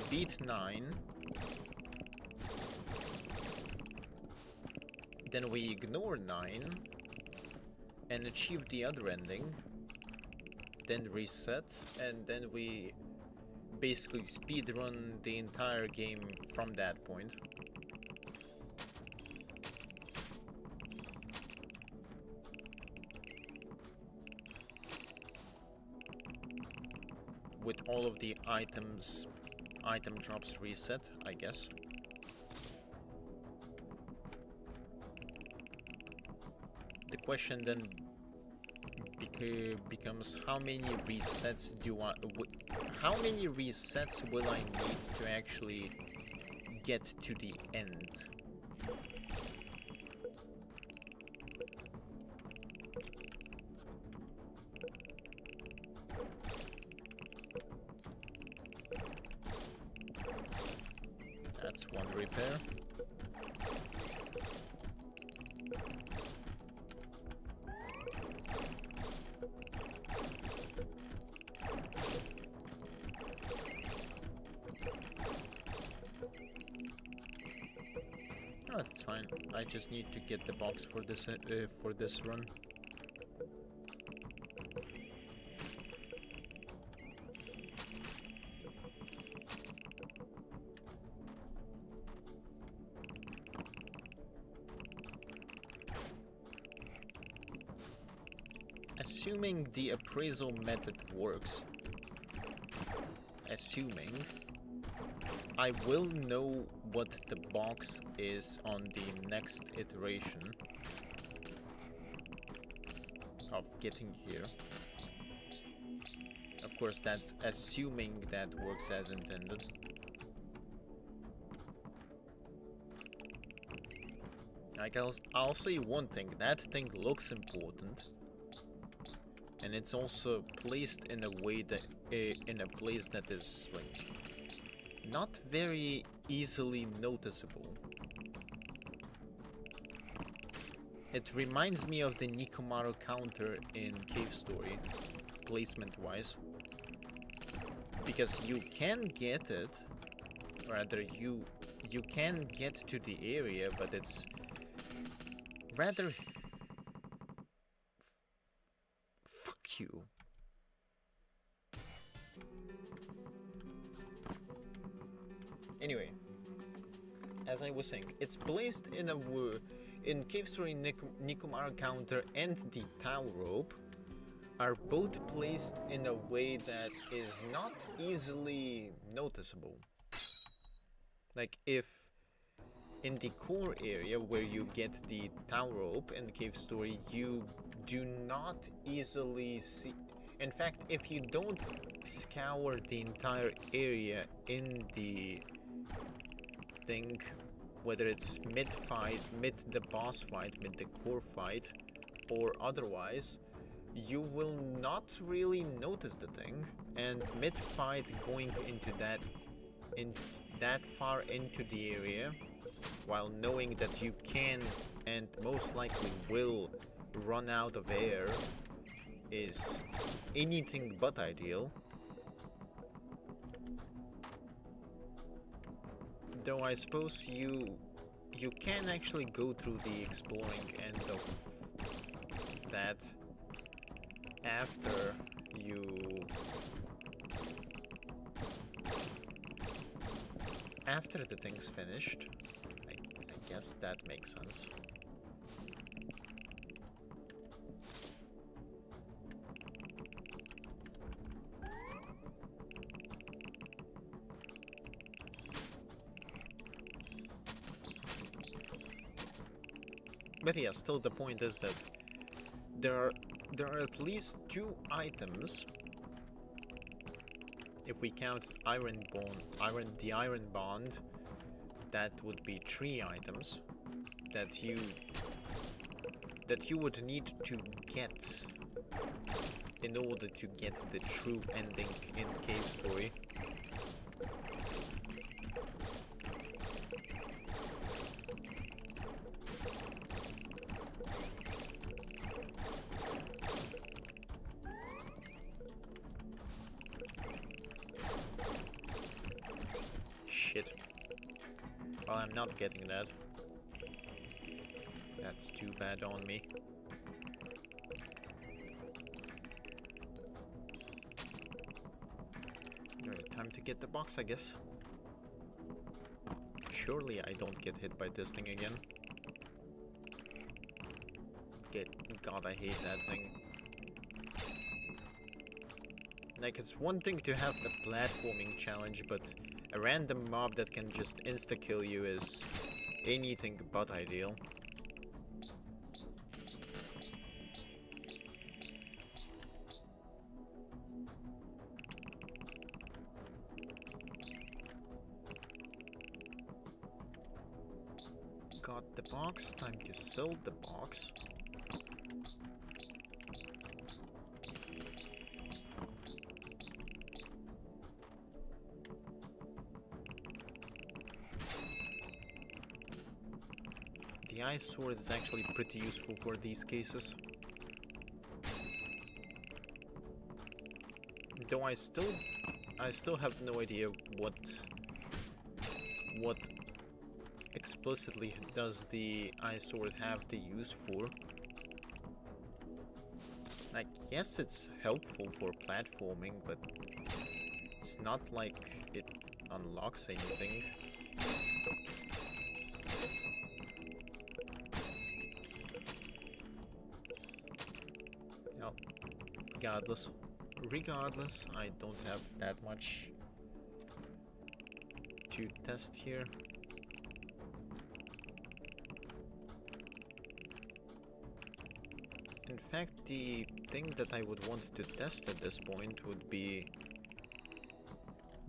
beat 9. Then we ignore 9 and achieve the other ending. Then reset, and then we basically speedrun the entire game from that point. With all of the item drops reset, I guess. The question then becomes how many resets will I need to actually get to the end? That's one repair. Oh, that's fine. I just need to get the box for this run. Assuming the appraisal method works, I will know what the box is on the next iteration of getting here. Of course, that's assuming that works as intended. Like, I'll say one thing, that thing looks important. And it's also placed in a way that, in a place that is, like, not very easily noticeable. It reminds me of the Nikomaru counter in Cave Story, placement-wise. Because you can get it, rather you can get to the area, but it's rather... Fuck you. Anyway, as I was saying, it's placed in Cave Story Nikomaru counter and the towel rope are both placed in a way that is not easily noticeable. Like, if in the core area where you get the towel rope in Cave Story, you do not easily see... In fact, if you don't scour the entire area in the thing, whether it's mid-fight, mid-the-boss fight, mid-the-core fight, or otherwise, you will not really notice the thing, and mid-fight going into that far into the area, while knowing that you can and most likely will run out of air, is anything but ideal. Though I suppose you can actually go through the exploring end of that after the thing's finished. I guess that makes sense. But yeah, still the point is that there are at least 2 items if we count the iron bond, that would be 3 items that you would need to get in order to get the true ending in Cave Story. Shit. Well, I'm not getting that. That's too bad on me. Alright, time to get the box, I guess. Surely I don't get hit by this thing again. God, I hate that thing. Like, it's one thing to have the platforming challenge, but a random mob that can just insta-kill you is anything but ideal. Got the box, time to sell the box. The ice sword is actually pretty useful for these cases. Though I still have no idea what explicitly does the ice sword have the use for. Like, yes, it's helpful for platforming, but it's not like it unlocks anything. Oh, regardless, I don't have that much to test here. In fact, the thing that I would want to test at this point would be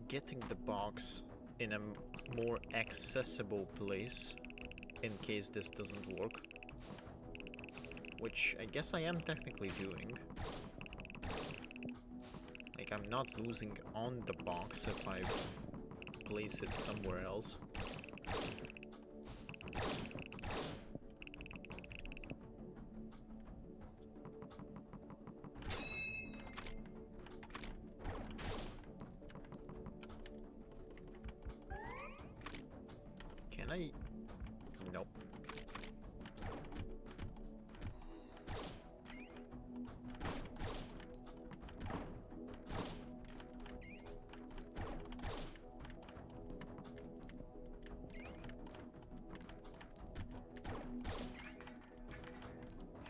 getting the box in a more accessible place in case this doesn't work. Which I guess I am technically doing. Like, I'm not losing on the box if I place it somewhere else. Can I? Nope.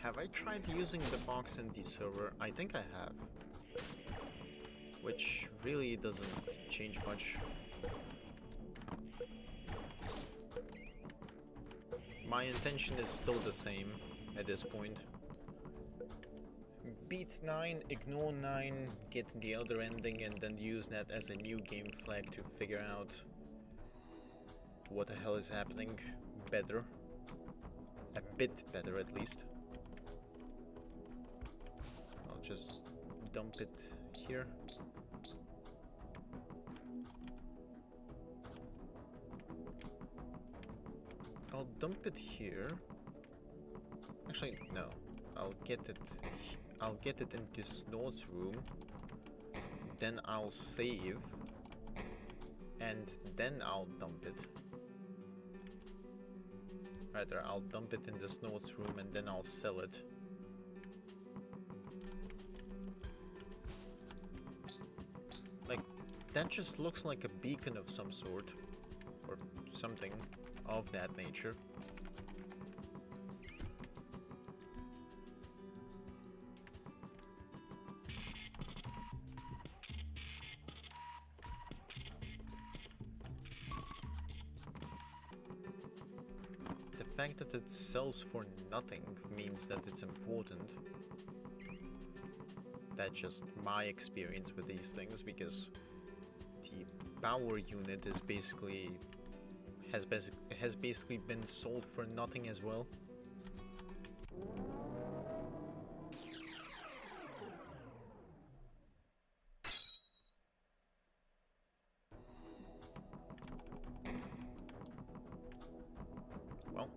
Have I tried using the box in the server? I think I have. Which really doesn't change much. My intention is still the same at this point. Beat 9, ignore 9, get the other ending, and then use that as a new game flag to figure out what the hell is happening better. A bit better, at least. I'll just dump it here. I'll dump it here. Actually, no. I'll get it into Snort's room. Then I'll save. And then I'll dump it. Rather, I'll dump it in the Snort's room and then I'll sell it. Like, that just looks like a beacon of some sort. Or something of that nature. The fact that it sells for nothing means that it's important. That's just my experience with these things, because the power unit is basically has basically been sold for nothing as well. Well,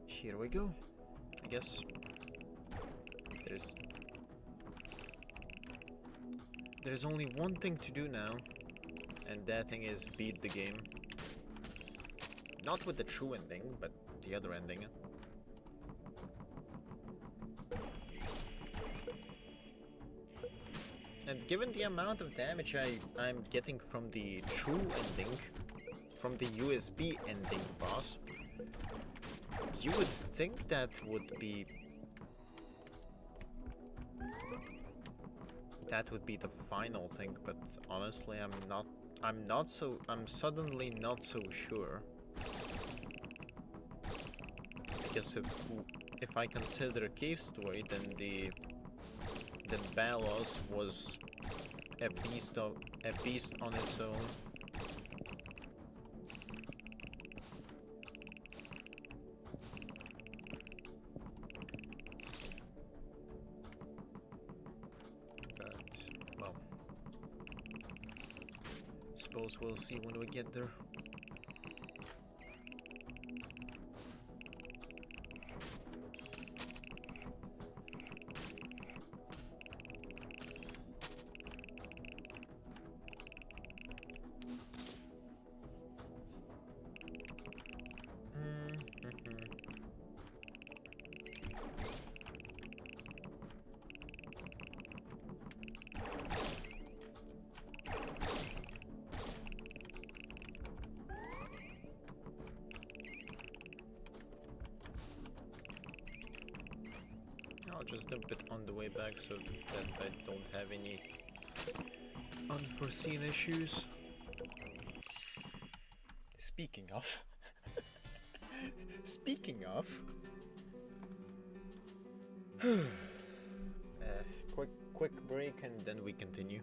here we go. I guess there's only one thing to do now, and that thing is beat the game. Not with the true ending, but the other ending. And given the amount of damage I'm getting from the true ending, from the USB ending boss, you would think that would be the final thing, but honestly I'm suddenly not so sure. Because if I consider Cave Story, then Balos was a beast on its own. But well, suppose we'll see when we get there. I'll just dump it on the way back so that I don't have any unforeseen issues. Speaking of... Speaking of... quick break and then we continue.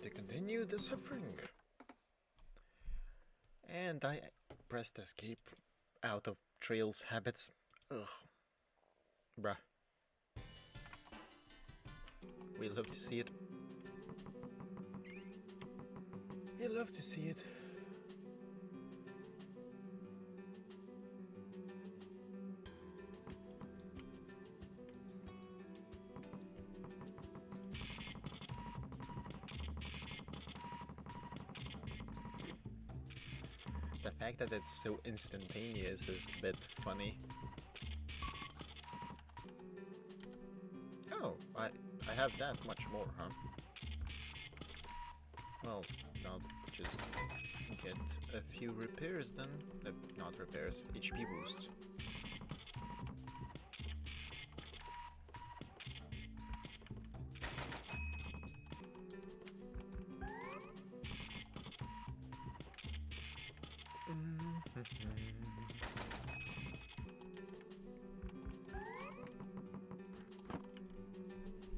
to continue the suffering. And I pressed escape out of Trail's habits. Ugh. Bruh. We love to see it. We love to see it. The fact that it's so instantaneous is a bit funny. Oh, I have that much more, huh? Well, I'll just get a few repairs then. Not repairs, HP boost.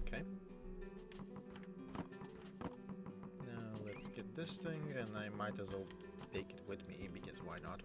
Okay. Now let's get this thing, and I might as well take it with me, because why not?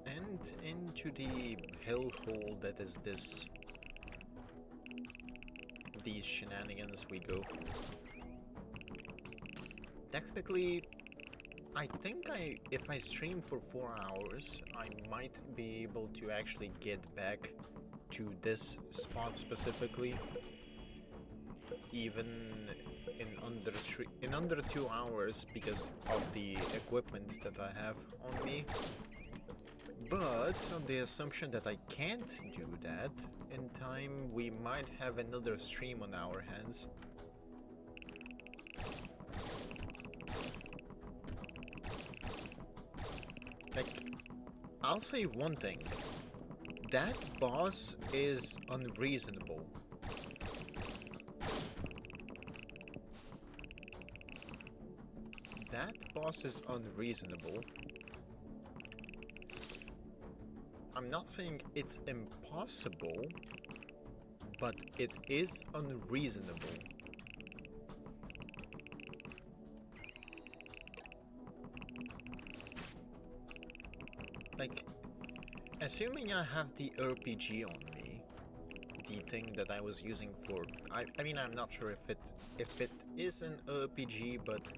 And into the hellhole that is these shenanigans we go. Technically, I think if I stream for 4 hours, I might be able to actually get back to this spot specifically, even in under 2 hours, because of the equipment that I have on me. But on the assumption that I can't do that in time, we might have another stream on our hands. Like, I'll say one thing. That boss is unreasonable. That boss is unreasonable. I'm not saying it's impossible, but it is unreasonable. Like, assuming I have the RPG on me, the thing that I was using for... I mean, I'm not sure if it is an RPG, but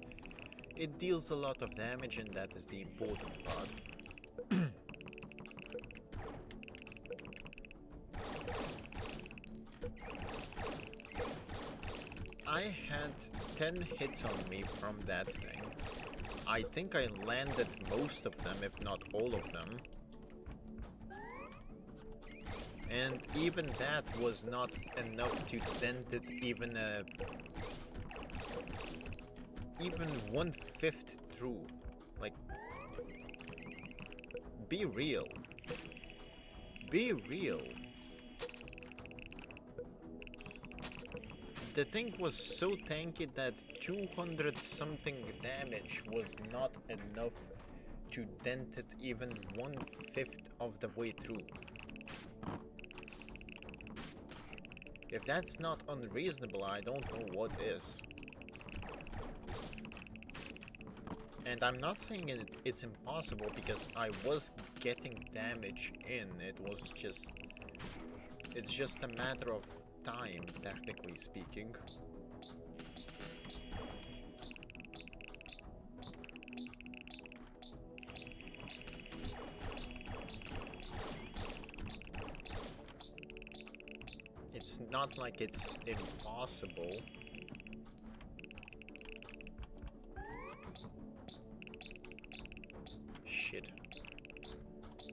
it deals a lot of damage, and that is the important part. I had 10 hits on me from that thing. I think I landed most of them, if not all of them. And even that was not enough to dent it even 1/5 through. Like, be real. Be real. The thing was so tanky that 200 something damage was not enough to dent it even 1/5 of the way through. If that's not unreasonable, I don't know what is. And I'm not saying it's impossible, because I was getting damage in. It's just a matter of time, technically speaking. It's not like it's impossible. Shit.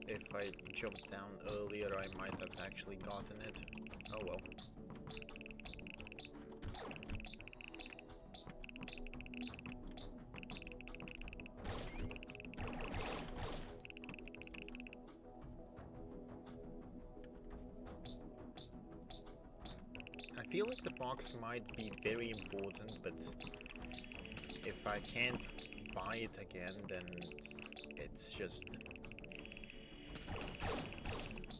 If I jumped down earlier, I might have actually gotten it. Oh well. feel like the box might be very important, but if I can't buy it again, then it's just...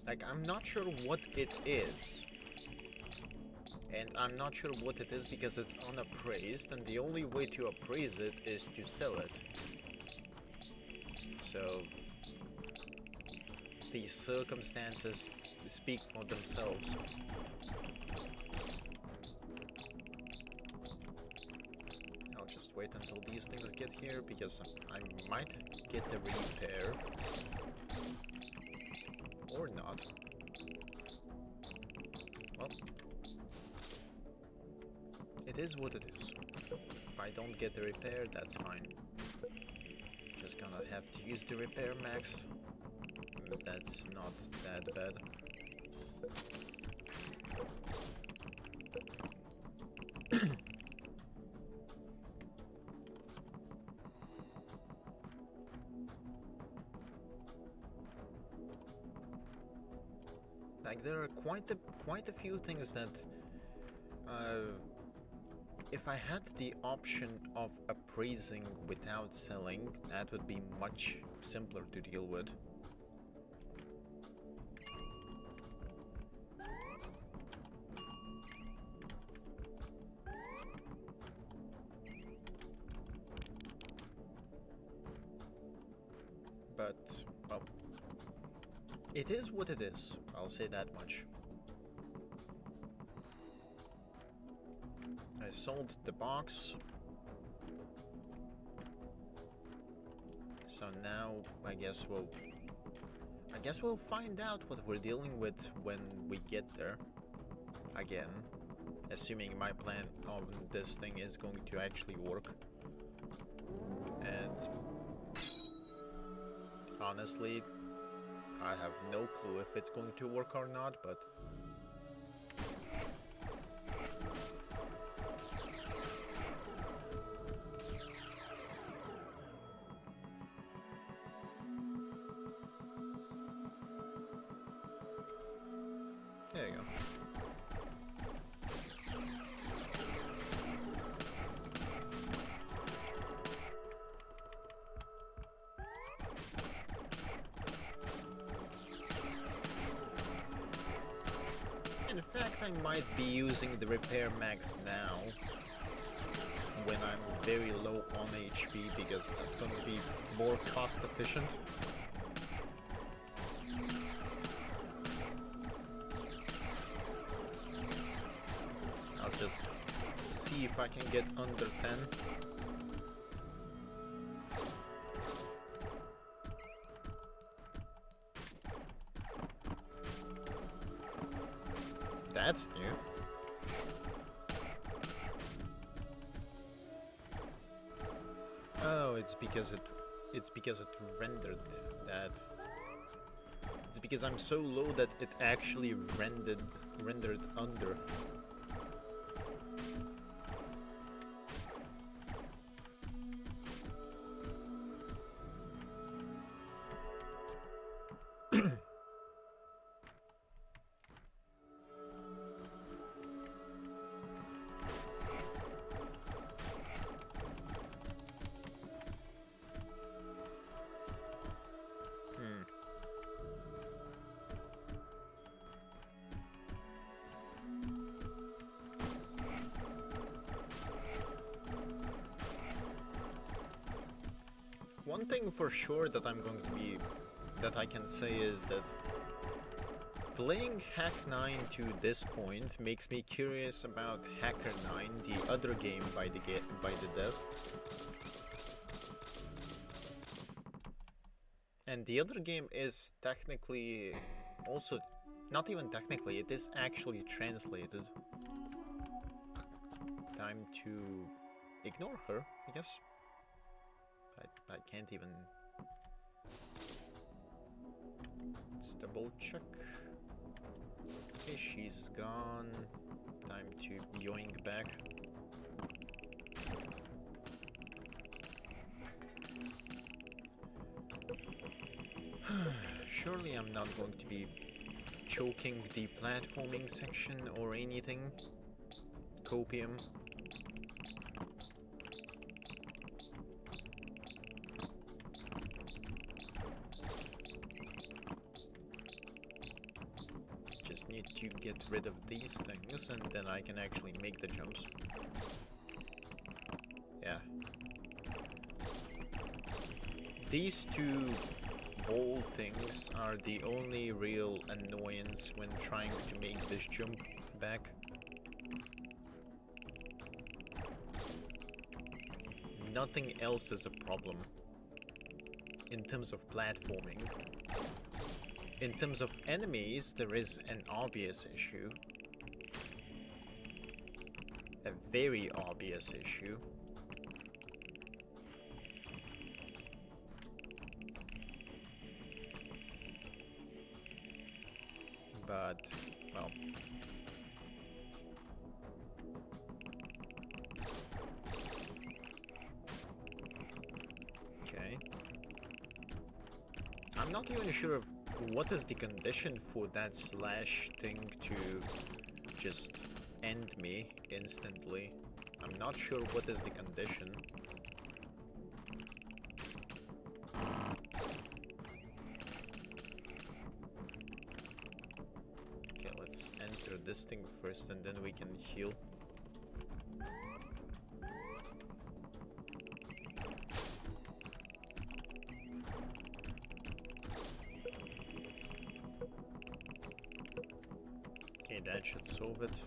like, I'm not sure what it is. And I'm not sure what it is because it's unappraised, and the only way to appraise it is to sell it. So, these circumstances speak for themselves. I'll just wait until these things get here, because I might get a repair. Or not. Well, it is what it is. If I don't get the repair, that's fine. Just gonna have to use the repair max. That's not that bad. Like, there are quite a few things that if I had the option of appraising without selling, that would be much simpler to deal with. But, well, it is what it is, I'll say that much. I sold the box. So now I guess we'll find out what we're dealing with when we get there. Again, assuming my plan on this thing is going to actually work. And honestly, I have no clue if it's going to work or not, but there you go. In fact, I might be using the repair max now when I'm very low on HP, because that's going to be more cost efficient. I'll just see if I can get under 10. That's new. Oh, it's because it rendered that. It's because I'm so low that it actually rendered under. One thing for sure that I can say is that playing Hack9 to this point makes me curious about Hacker9, the other game by the dev. And the other game is technically also, not even technically, it is actually translated. Time to ignore her, I guess. I can't even... Let's double check. Okay, she's gone. Time to yoink back. Surely I'm not going to be choking the platforming section or anything. copium. Just need to get rid of these things and then I can actually make the jumps. Yeah. These two ball things are the only real annoyance when trying to make this jump back. Nothing else is a problem in terms of platforming. In terms of enemies, there is an obvious issue. A very obvious issue. But, well... Okay. I'm not even sure of what is the condition for that slash thing to just end me instantly. I'm not sure what is the condition. Okay, let's enter this thing first and then we can heal. Okay, that should solve it.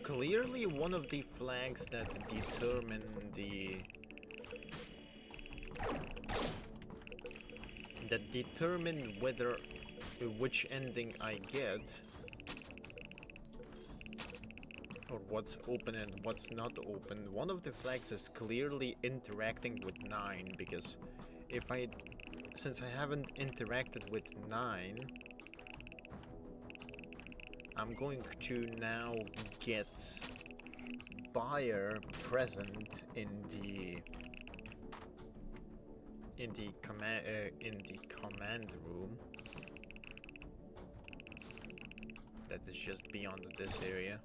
Clearly one of the flags that determine whether which ending I get, or what's open and what's not open. One of the flags is clearly interacting with 9, because since I haven't interacted with 9, I'm going to now get buyer present in the command room. That is just beyond this area.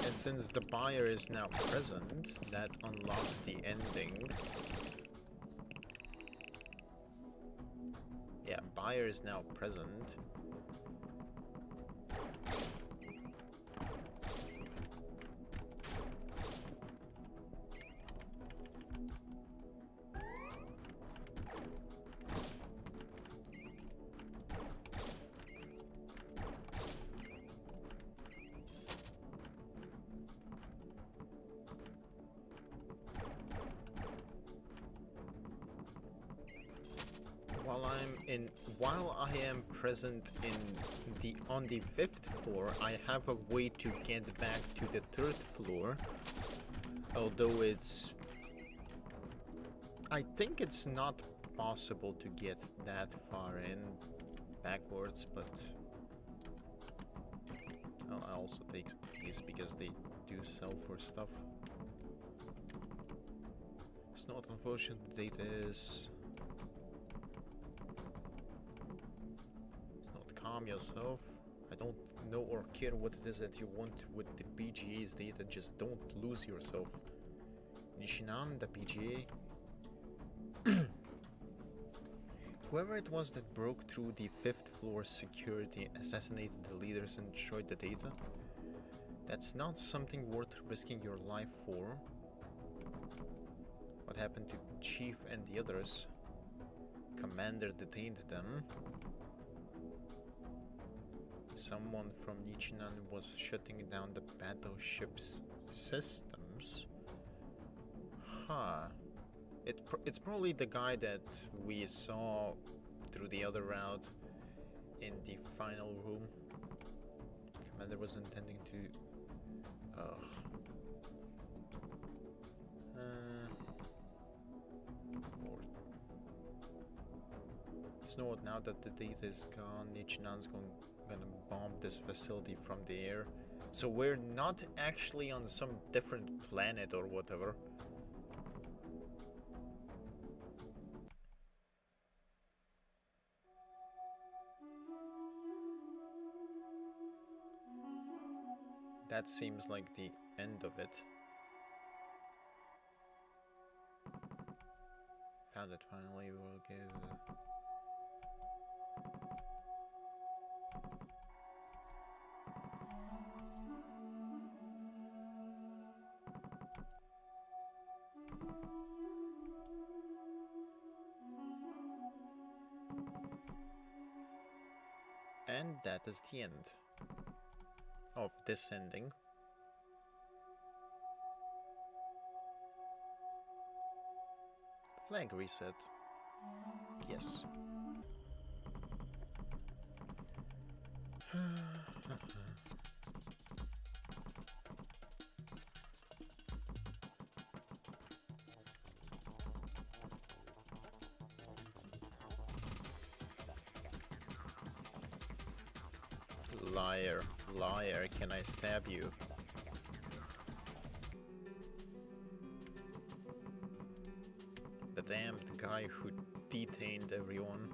And since the buyer is now present, that unlocks the ending. Yeah, buyer is now present. While I am present on the 5th floor, I have a way to get back to the 3rd floor. Although I think it's not possible to get that far in backwards, but I'll also take these because they do sell for stuff. It's not unfortunate, the data is... Calm yourself. I don't know or care what it is that you want with the PGA's data, just don't lose yourself. Nishinan, the PGA. Whoever it was that broke through the 5th floor security, assassinated the leaders and destroyed the data, that's not something worth risking your life for. What happened to Chief and the others? Commander detained them. Someone from Nichinan was shutting down the battleship's systems. Huh. It's probably the guy that we saw through the other route in the final room. Commander was intending to... It's not now that the data is gone, Nichinan's gonna bomb this facility from the air. So we're not actually on some different planet or whatever. That seems like the end of it. Found it finally. We'll give... And that is the end of this ending. Flag reset. Yes. Liar, liar, can I stab you? The damned guy who detained everyone.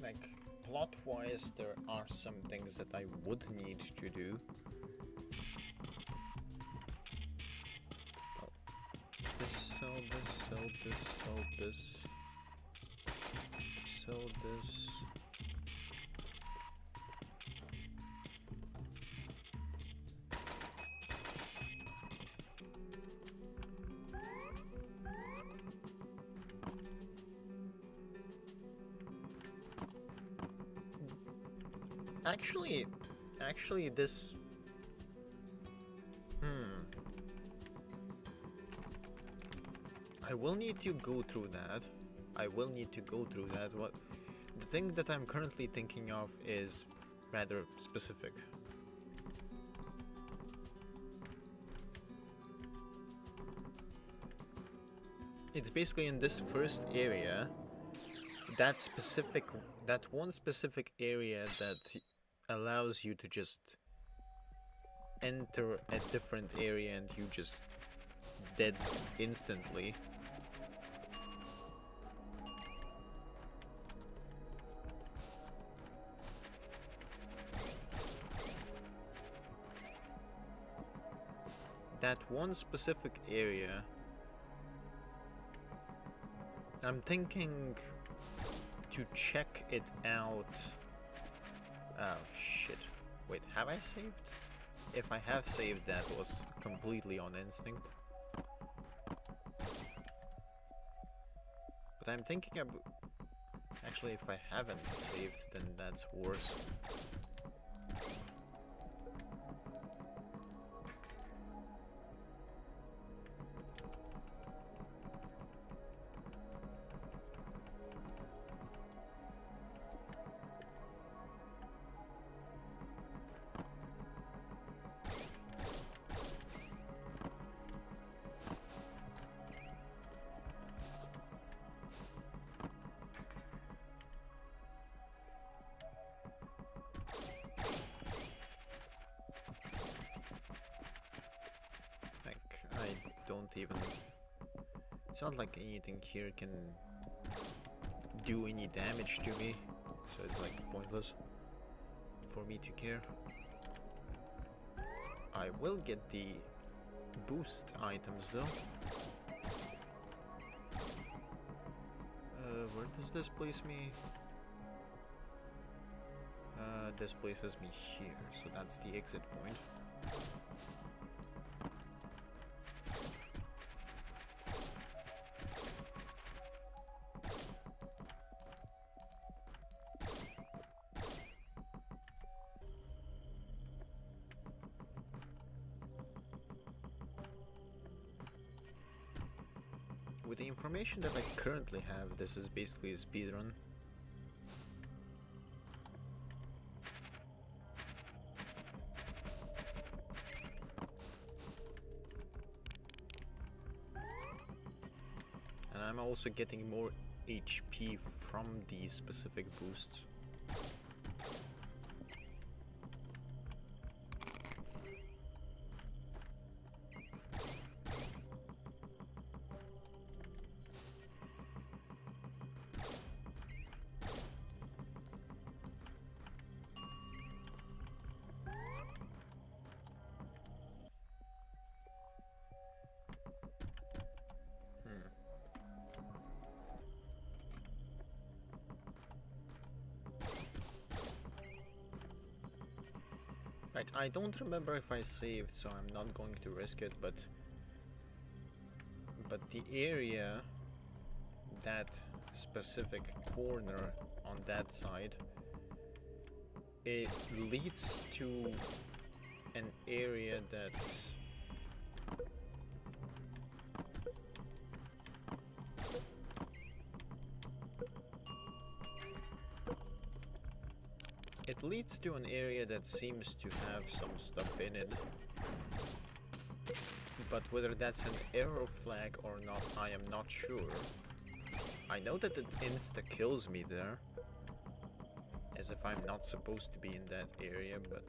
Like, plot-wise, there are some things that I would need to do. Oh. This, sell this, sell this, sell this. Sell this. Actually, this... I will need to go through that. What the thing that I'm currently thinking of is rather specific. It's basically in this first area, that one specific area that allows you to just enter a different area and you just dead instantly. That one specific area, I'm thinking to check it out. Oh shit. Wait, have I saved? If I have saved, that was completely on instinct. But I'm thinking about... Actually, if I haven't saved, then that's worse. Don't even... It's not like anything here can do any damage to me, so it's like pointless for me to care. I will get the boost items though. Where does this place me? This places me here, so that's the exit point. with the information that I currently have, this is basically a speedrun. And I'm also getting more HP from these specific boosts. Like, I don't remember if I saved, so I'm not going to risk it, but the area, that specific corner on that side, it leads to an area that seems to have some stuff in it. But whether that's an arrow flag or not, I am not sure. I know that it insta-kills me there, as if I'm not supposed to be in that area, but...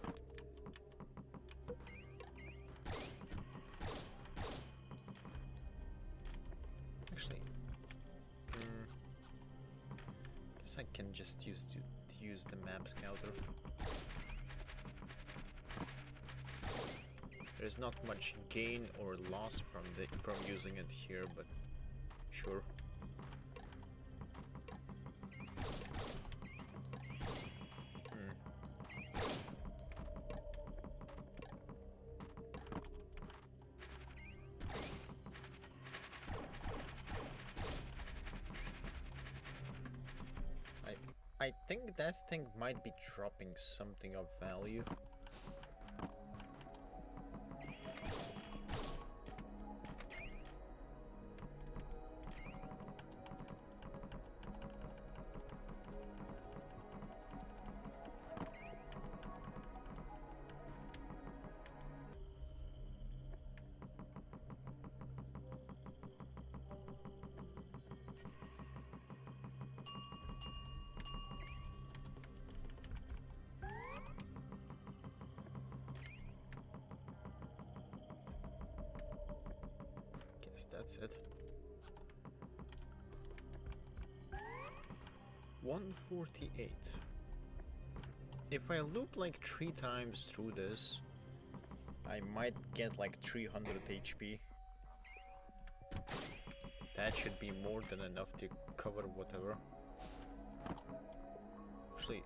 Actually... guess I can just use the map scouter. There's not much gain or loss from using it here, but sure. I think that thing might be dropping something of value. That's it. 148. If I loop like 3 times through this, I might get like 300 HP. That should be more than enough to cover whatever. Actually,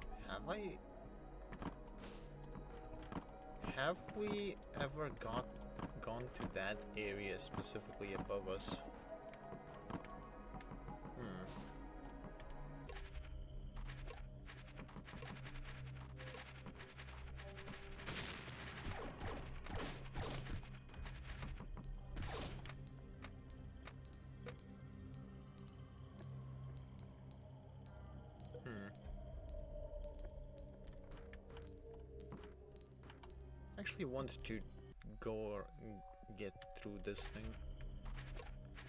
have we ever gone to that area specifically above us? I actually want to go or get through this thing,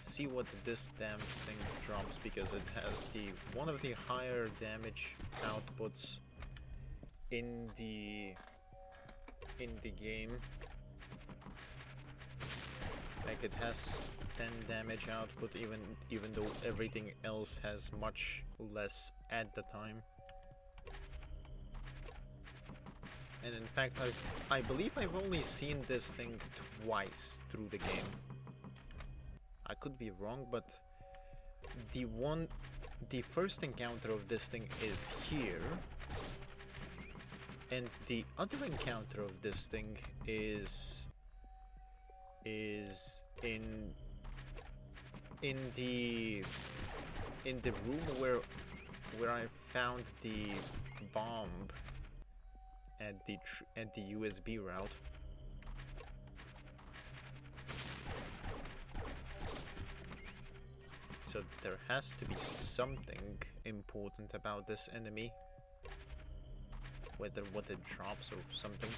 see what this damned thing drops, because it has one of the higher damage outputs in the game. Like, it has 10 damage output, even though everything else has much less at the time. And in fact, I believe I've only seen this thing twice through the game. I could be wrong, but the first encounter of this thing is here, and the other encounter of this thing is in the room where I found the bomb at the USB route. So there has to be something important about this enemy. Whether what it drops or something.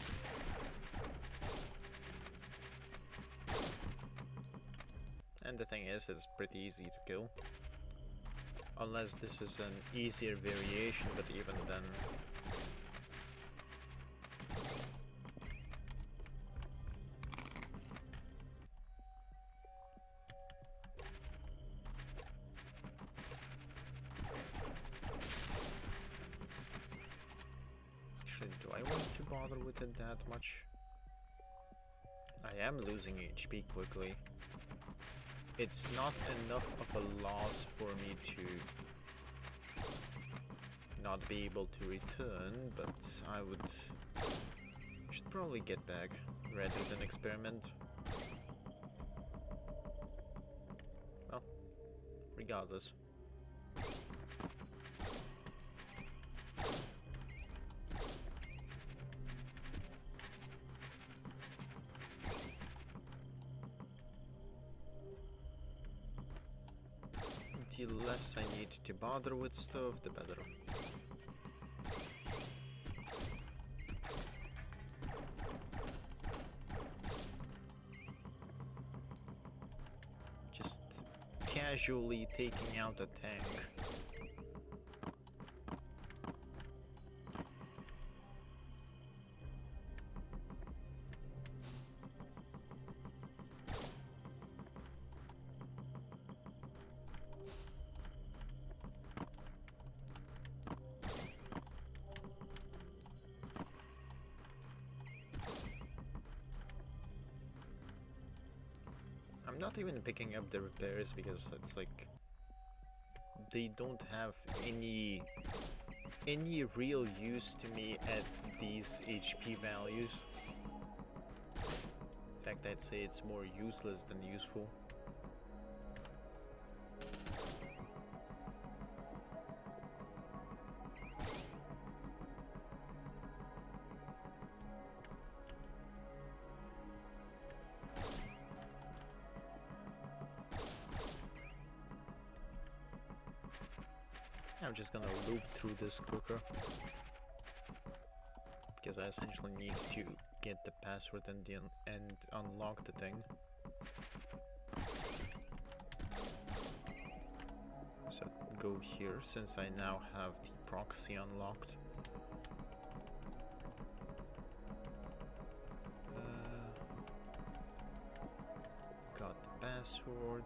And the thing is, it's pretty easy to kill. Unless this is an easier variation, but even then... Do I want to bother with it that much? I am losing HP quickly. It's not enough of a loss for me to not be able to return, but I should probably get back rather than experiment. Well, regardless. The less I need to bother with stuff, the better. Just casually taking out a tank. I'm not even picking up the repairs because it's like they don't have any real use to me at these HP values. In fact, I'd say it's more useless than useful. I'm just gonna loop through this quicker because I essentially need to get the password and unlock the thing. So go here since I now have the proxy unlocked. Got the password.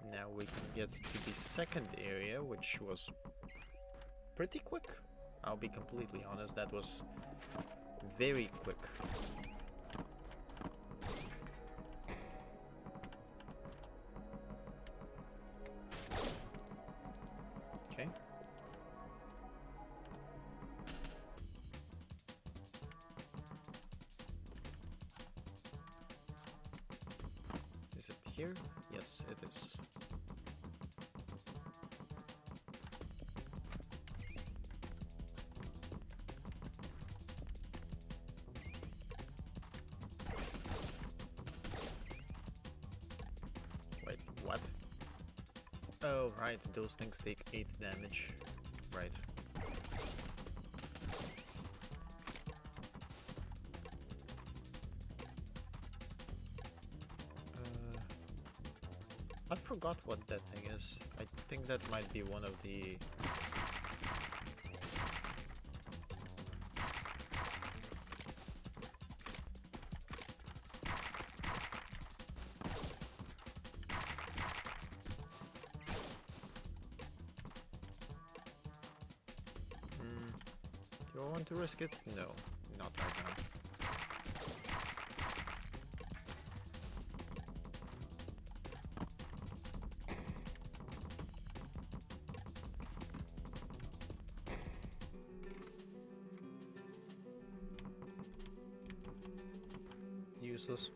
Now we can get to the second area, which was pretty quick. I'll be completely honest, that was very quick. Okay. Is it here? Yes, it is. Wait, what? Oh, right, those things take 8 damage. Right. I forgot what that thing is. I think that might be one of the... Do I want to risk it? No, not right now. Useless.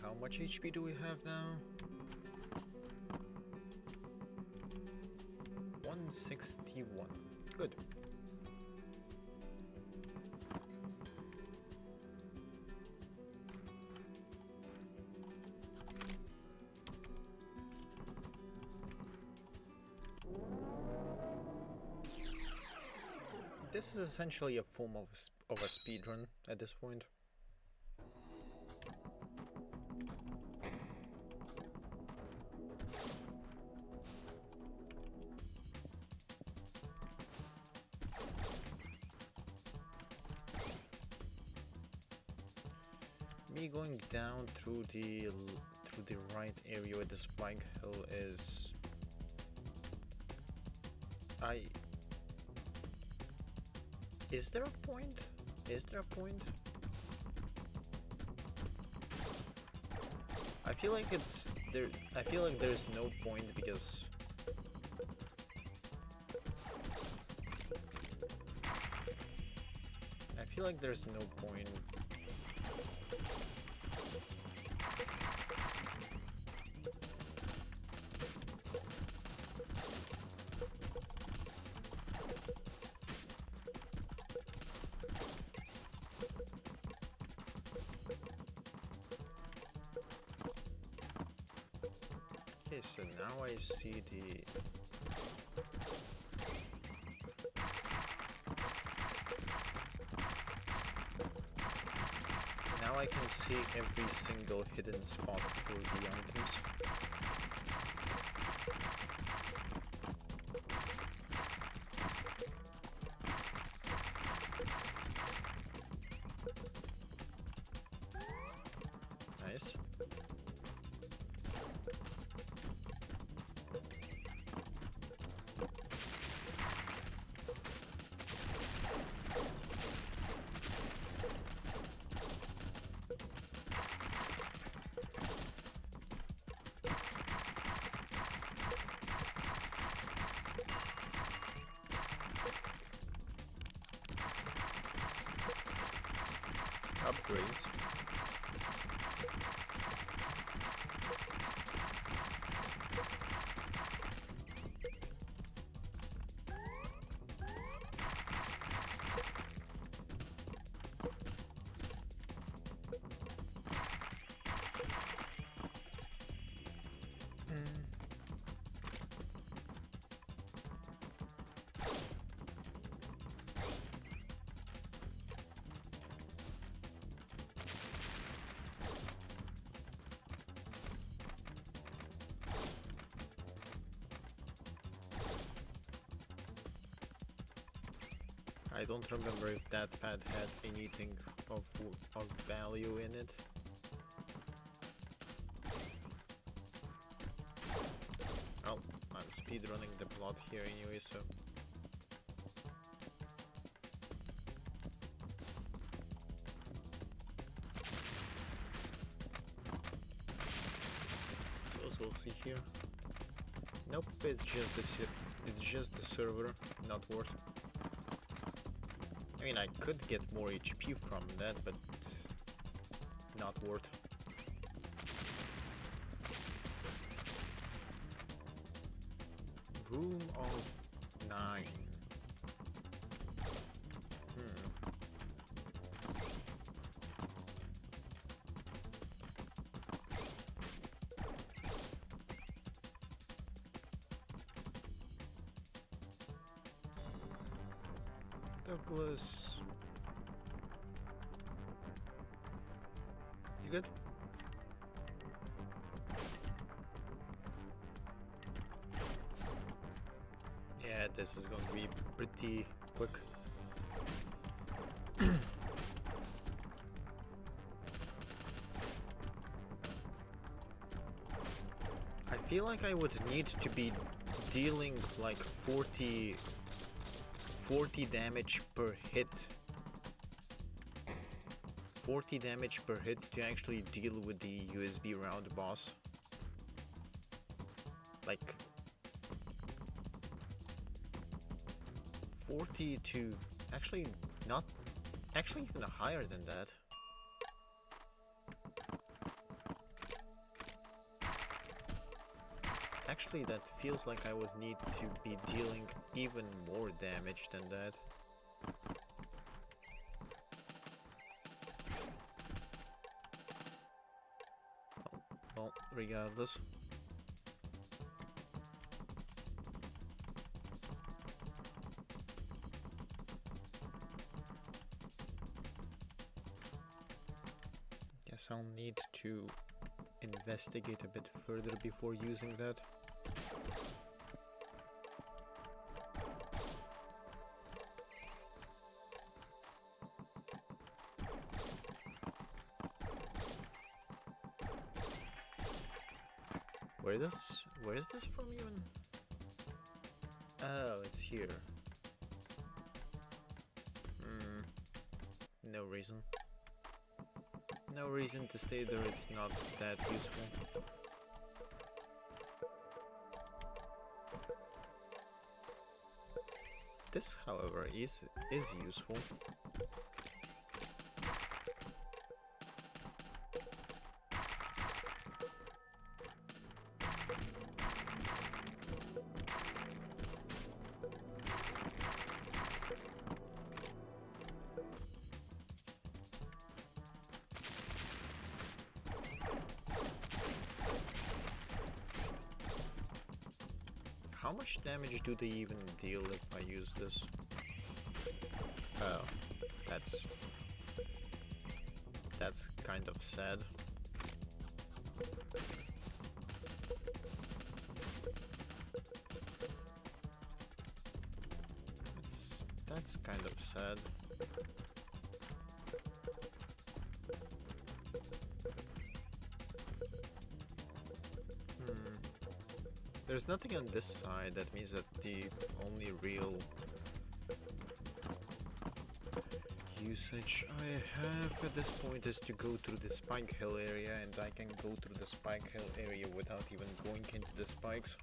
How much HP do we have now? 161. Good. This is essentially a form of a speedrun at this point. Me going down through the right area with the spike hill is... Is there a point? Is there a point? I feel like it's there. I feel like there's no point because I feel like there's no point. Okay, so now I see the... Now I can see every single hidden spot for the items. Nice. Upgrades. I don't remember if that pad had anything of value in it. Oh, I'm speedrunning the plot here anyway, so... So as we'll see here. Nope, it's just the server, not worth. I mean, I could get more HP from that, but not worth. Room of 9. Douglas. You good? Yeah, this is going to be pretty quick. I feel like I would need to be dealing like 40 damage per hit. 40 damage per hit to actually deal with the USB round boss. Like 40 to actually even higher than that. Actually, that feels like I would need to be dealing even more damage than that. Oh, well, regardless. Guess I'll need to investigate a bit further before using that. Where is this from even? Oh, it's here. No reason. No reason to stay there, it's not that useful. This, however, is useful. How much damage do they even deal if I use this? Oh, that's kind of sad. That's kind of sad. There's nothing on this side, that means that the only real usage I have at this point is to go through the Spike Hill area, and I can go through the Spike Hill area without even going into the spikes.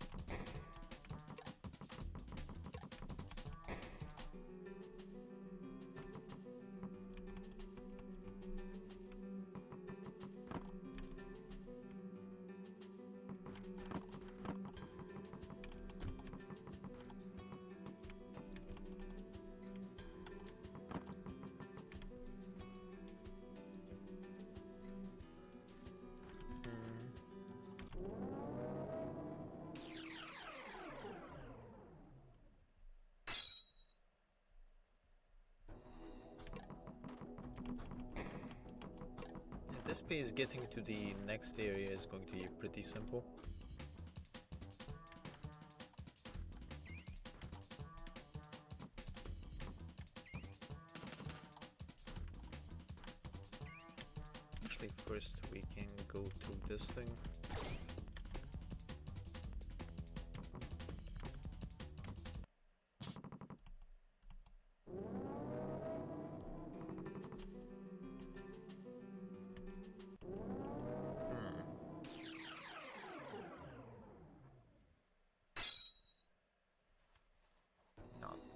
This pace getting to the next area is going to be pretty simple. Actually, first we can go through this thing.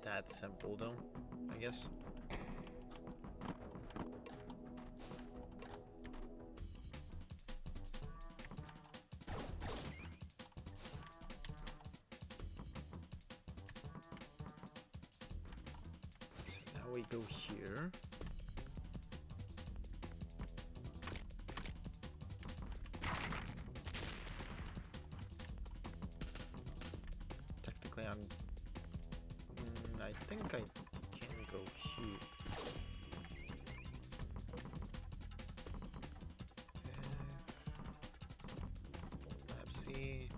That simple though, I guess. So now we go here. Technically I think I can go here. Let's see.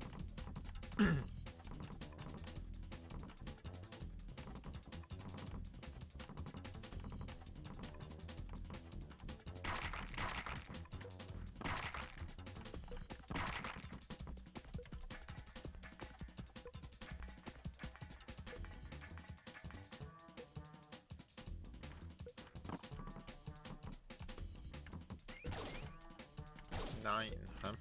Nine, huh?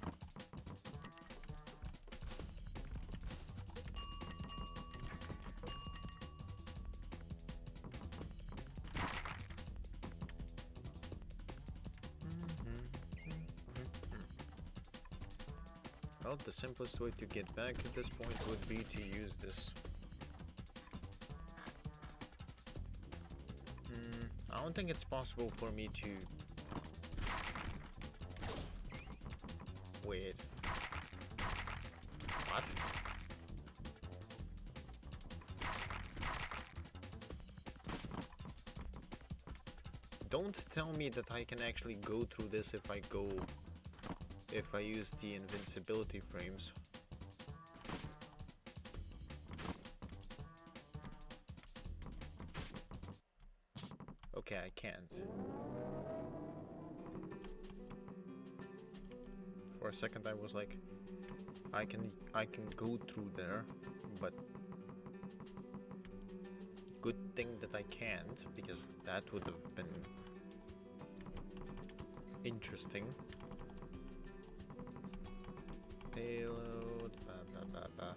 Well, the simplest way to get back at this point would be to use this. I don't think it's possible for me to... Wait. What? Don't tell me that I can actually go through this if I use the invincibility frames. Okay, I can't. For a second I was like, I can go through there, but good thing that I can't, because that would have been interesting. Payload, ba.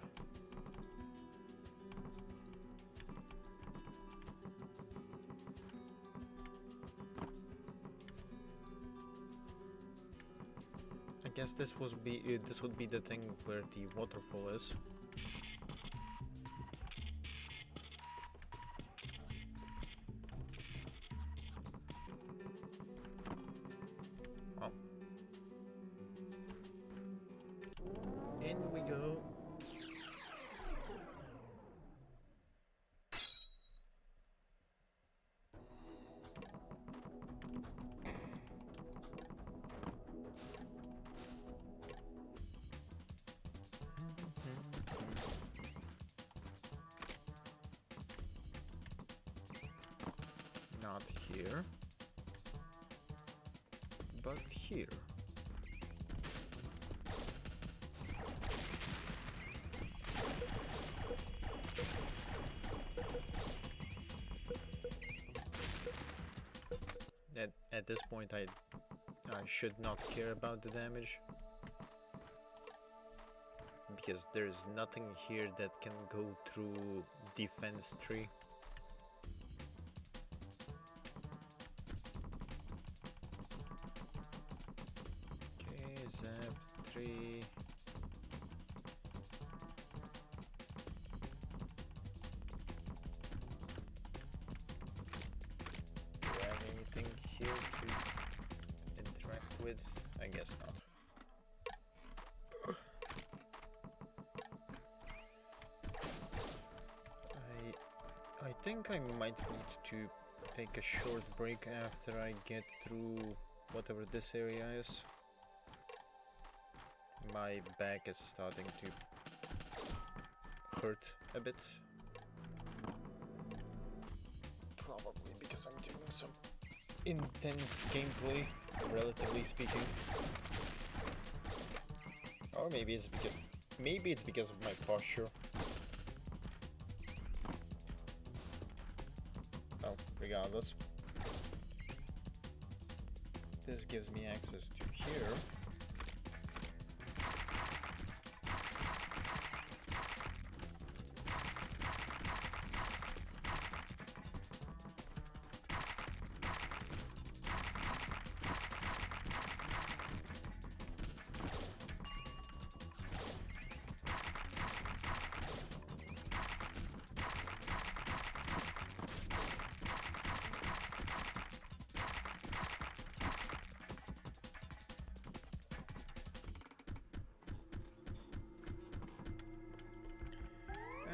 I guess this would be the thing where the waterfall is. Oh. In we go. Not here, but here. At this point, I should not care about the damage, because there's nothing here that can go through defense tree. Okay, zap 3. Do I have anything here to interact with? I guess not. I think I might need to take a short break after I get through whatever this area is. My back is starting to hurt a bit. Probably because I'm doing some intense gameplay, relatively speaking. Or maybe it's because of my posture. Oh, regardless. This gives me access to here.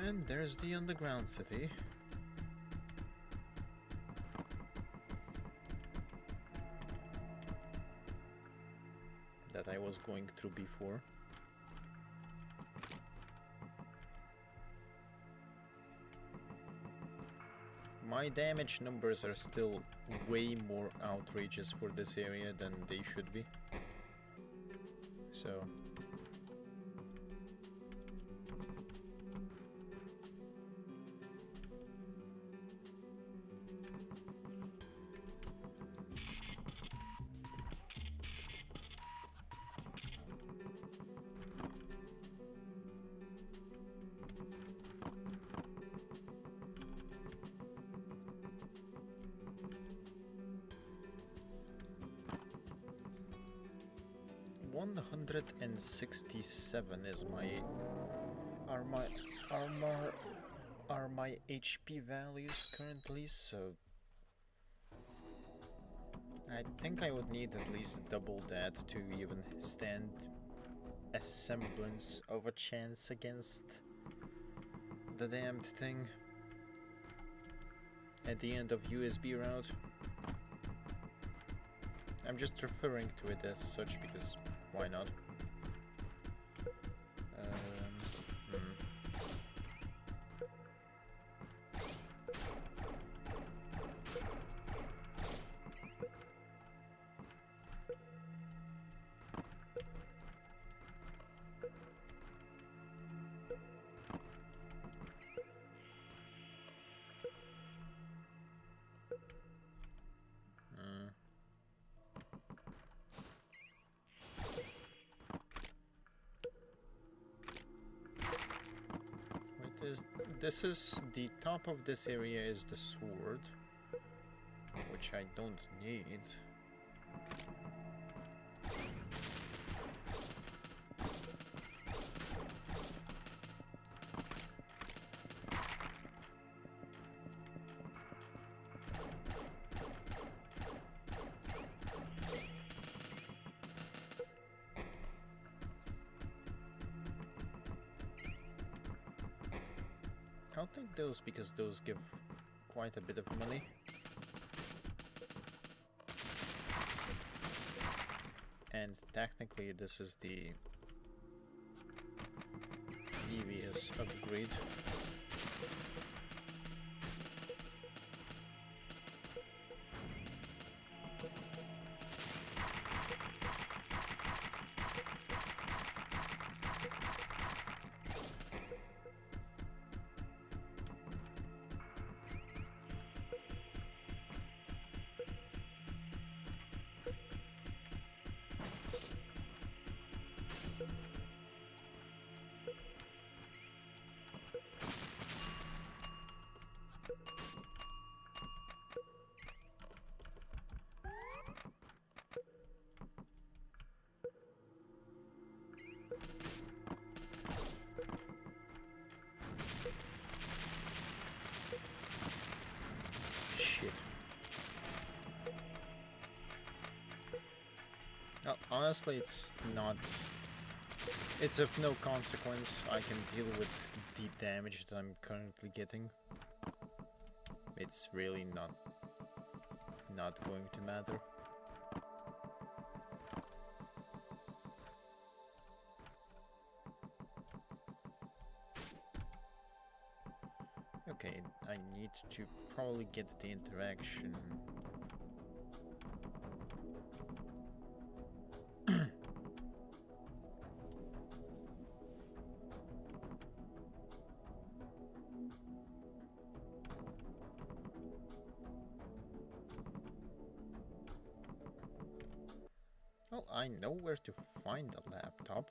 And there's the underground city. That I was going through before. My damage numbers are still way more outrageous for this area than they should be. So... 167 is are my HP values currently, so I think I would need at least double that to even stand a semblance of a chance against the damned thing at the end of USB route. I'm just referring to it as such because why not? This is the top of this area is the sword, which I don't need. I'll take those because those give quite a bit of money. And technically this is the previous upgrade. Honestly, it's of no consequence. I can deal with the damage that I'm currently getting. It's really not going to matter. Okay, I need to probably get the interaction. Well, I know where to find a laptop.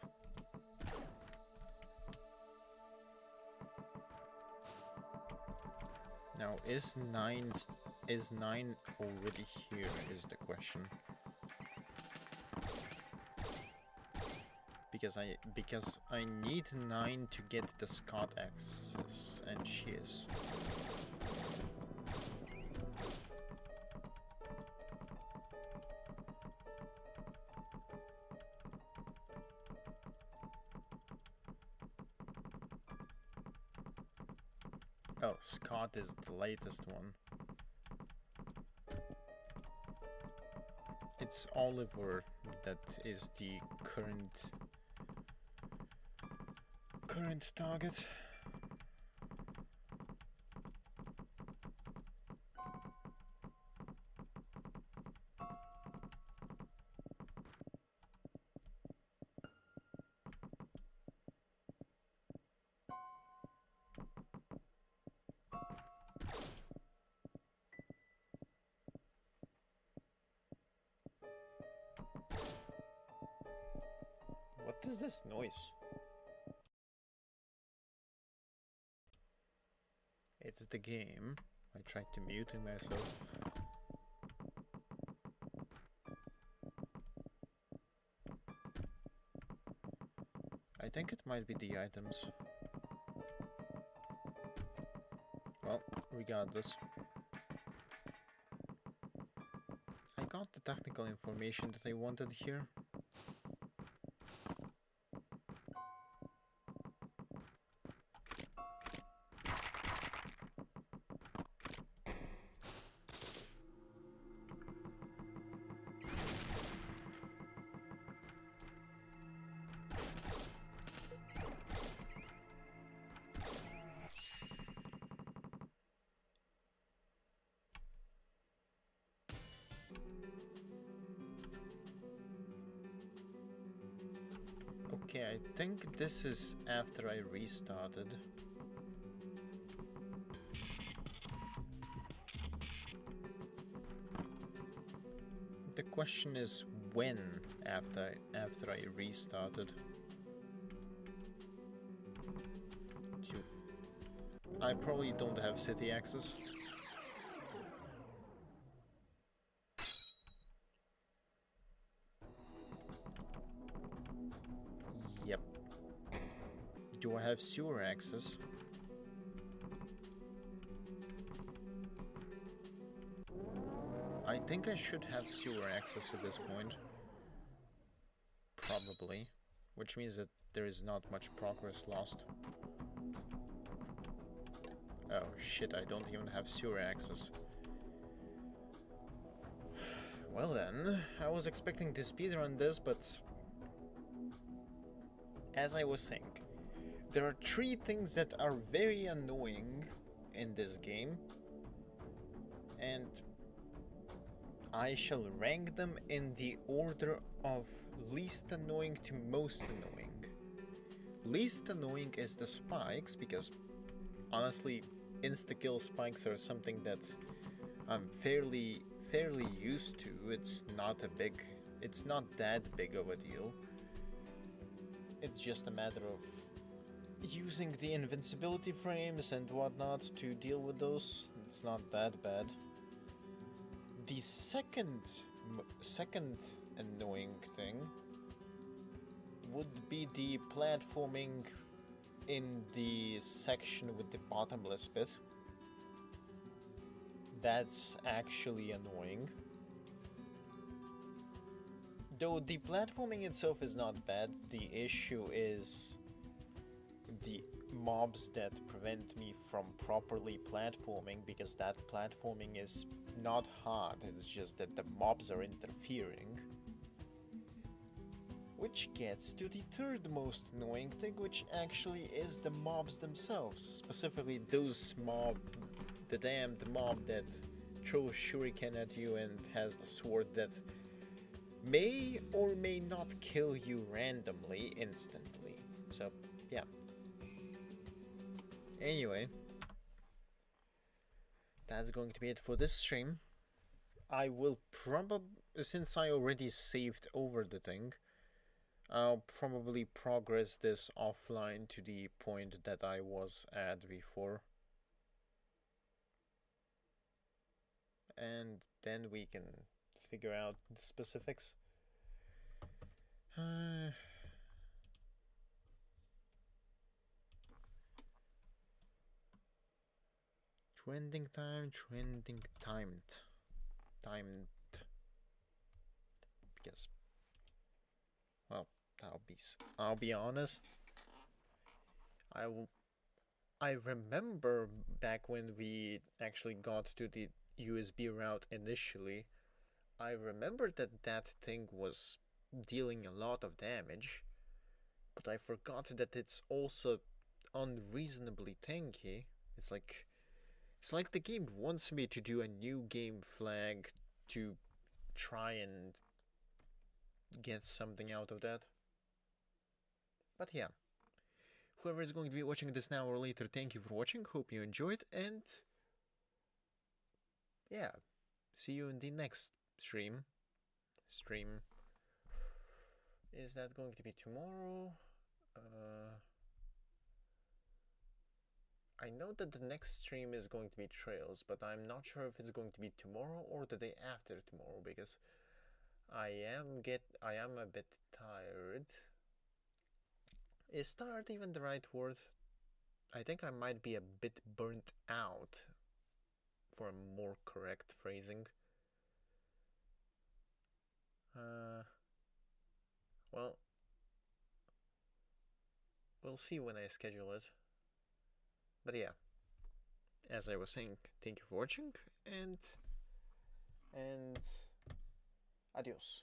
Now, is 9 already here is the question. Because I need 9 to get the Scott access, and she is. Oh, Scott is the latest one. It's Oliver that is the current target. What is this noise? It's the game. I tried to mute myself. think it might be the items. Well, regardless. I got the technical information that I wanted here. Okay, I think this is after I restarted. The question is when after I restarted. I probably don't have city access. Yep. Do I have sewer access? I think I should have sewer access at this point. Probably. Which means that there is not much progress lost. Oh shit, I don't even have sewer access. Well then, I was expecting to speedrun this, but... as I was saying, there are 3 things that are very annoying in this game, and I shall rank them in the order of least annoying to most annoying. Least annoying is the spikes, because honestly, insta-kill spikes are something that I'm fairly used to. It's not that big of a deal. It's just a matter of using the invincibility frames and whatnot to deal with those. It's not that bad. The second annoying thing would be the platforming in the section with the bottomless pit. That's actually annoying. Though the platforming itself is not bad, the issue is the mobs that prevent me from properly platforming, because that platforming is not hard, it's just that the mobs are interfering. Which gets to the third most annoying thing, which actually is the mobs themselves. Specifically those the damned mob that throws shuriken at you and has the sword that may or may not kill you randomly, instantly. So, yeah. Anyway, that's going to be it for this stream. I will probably, since I already saved over the thing, I'll probably progress this offline to the point that I was at before. And then we can figure out the specifics. Trending timed. Because, well, I'll be honest. I remember back when we actually got to the USB route initially, I remember that thing was dealing a lot of damage, but I forgot that it's also unreasonably tanky. It's like the game wants me to do a new game flag to try and get something out of that. But yeah, whoever is going to be watching this now or later, thank you for watching, hope you enjoyed, and yeah, see you in the next stream. Is that going to be tomorrow? I know that the next stream is going to be Trails, but I'm not sure if it's going to be tomorrow or the day after tomorrow, because I am a bit tired. Is tired even the right word? I think I might be a bit burnt out, for a more correct phrasing. Well, we'll see when I schedule it. But yeah, as I was saying, thank you for watching, and adios.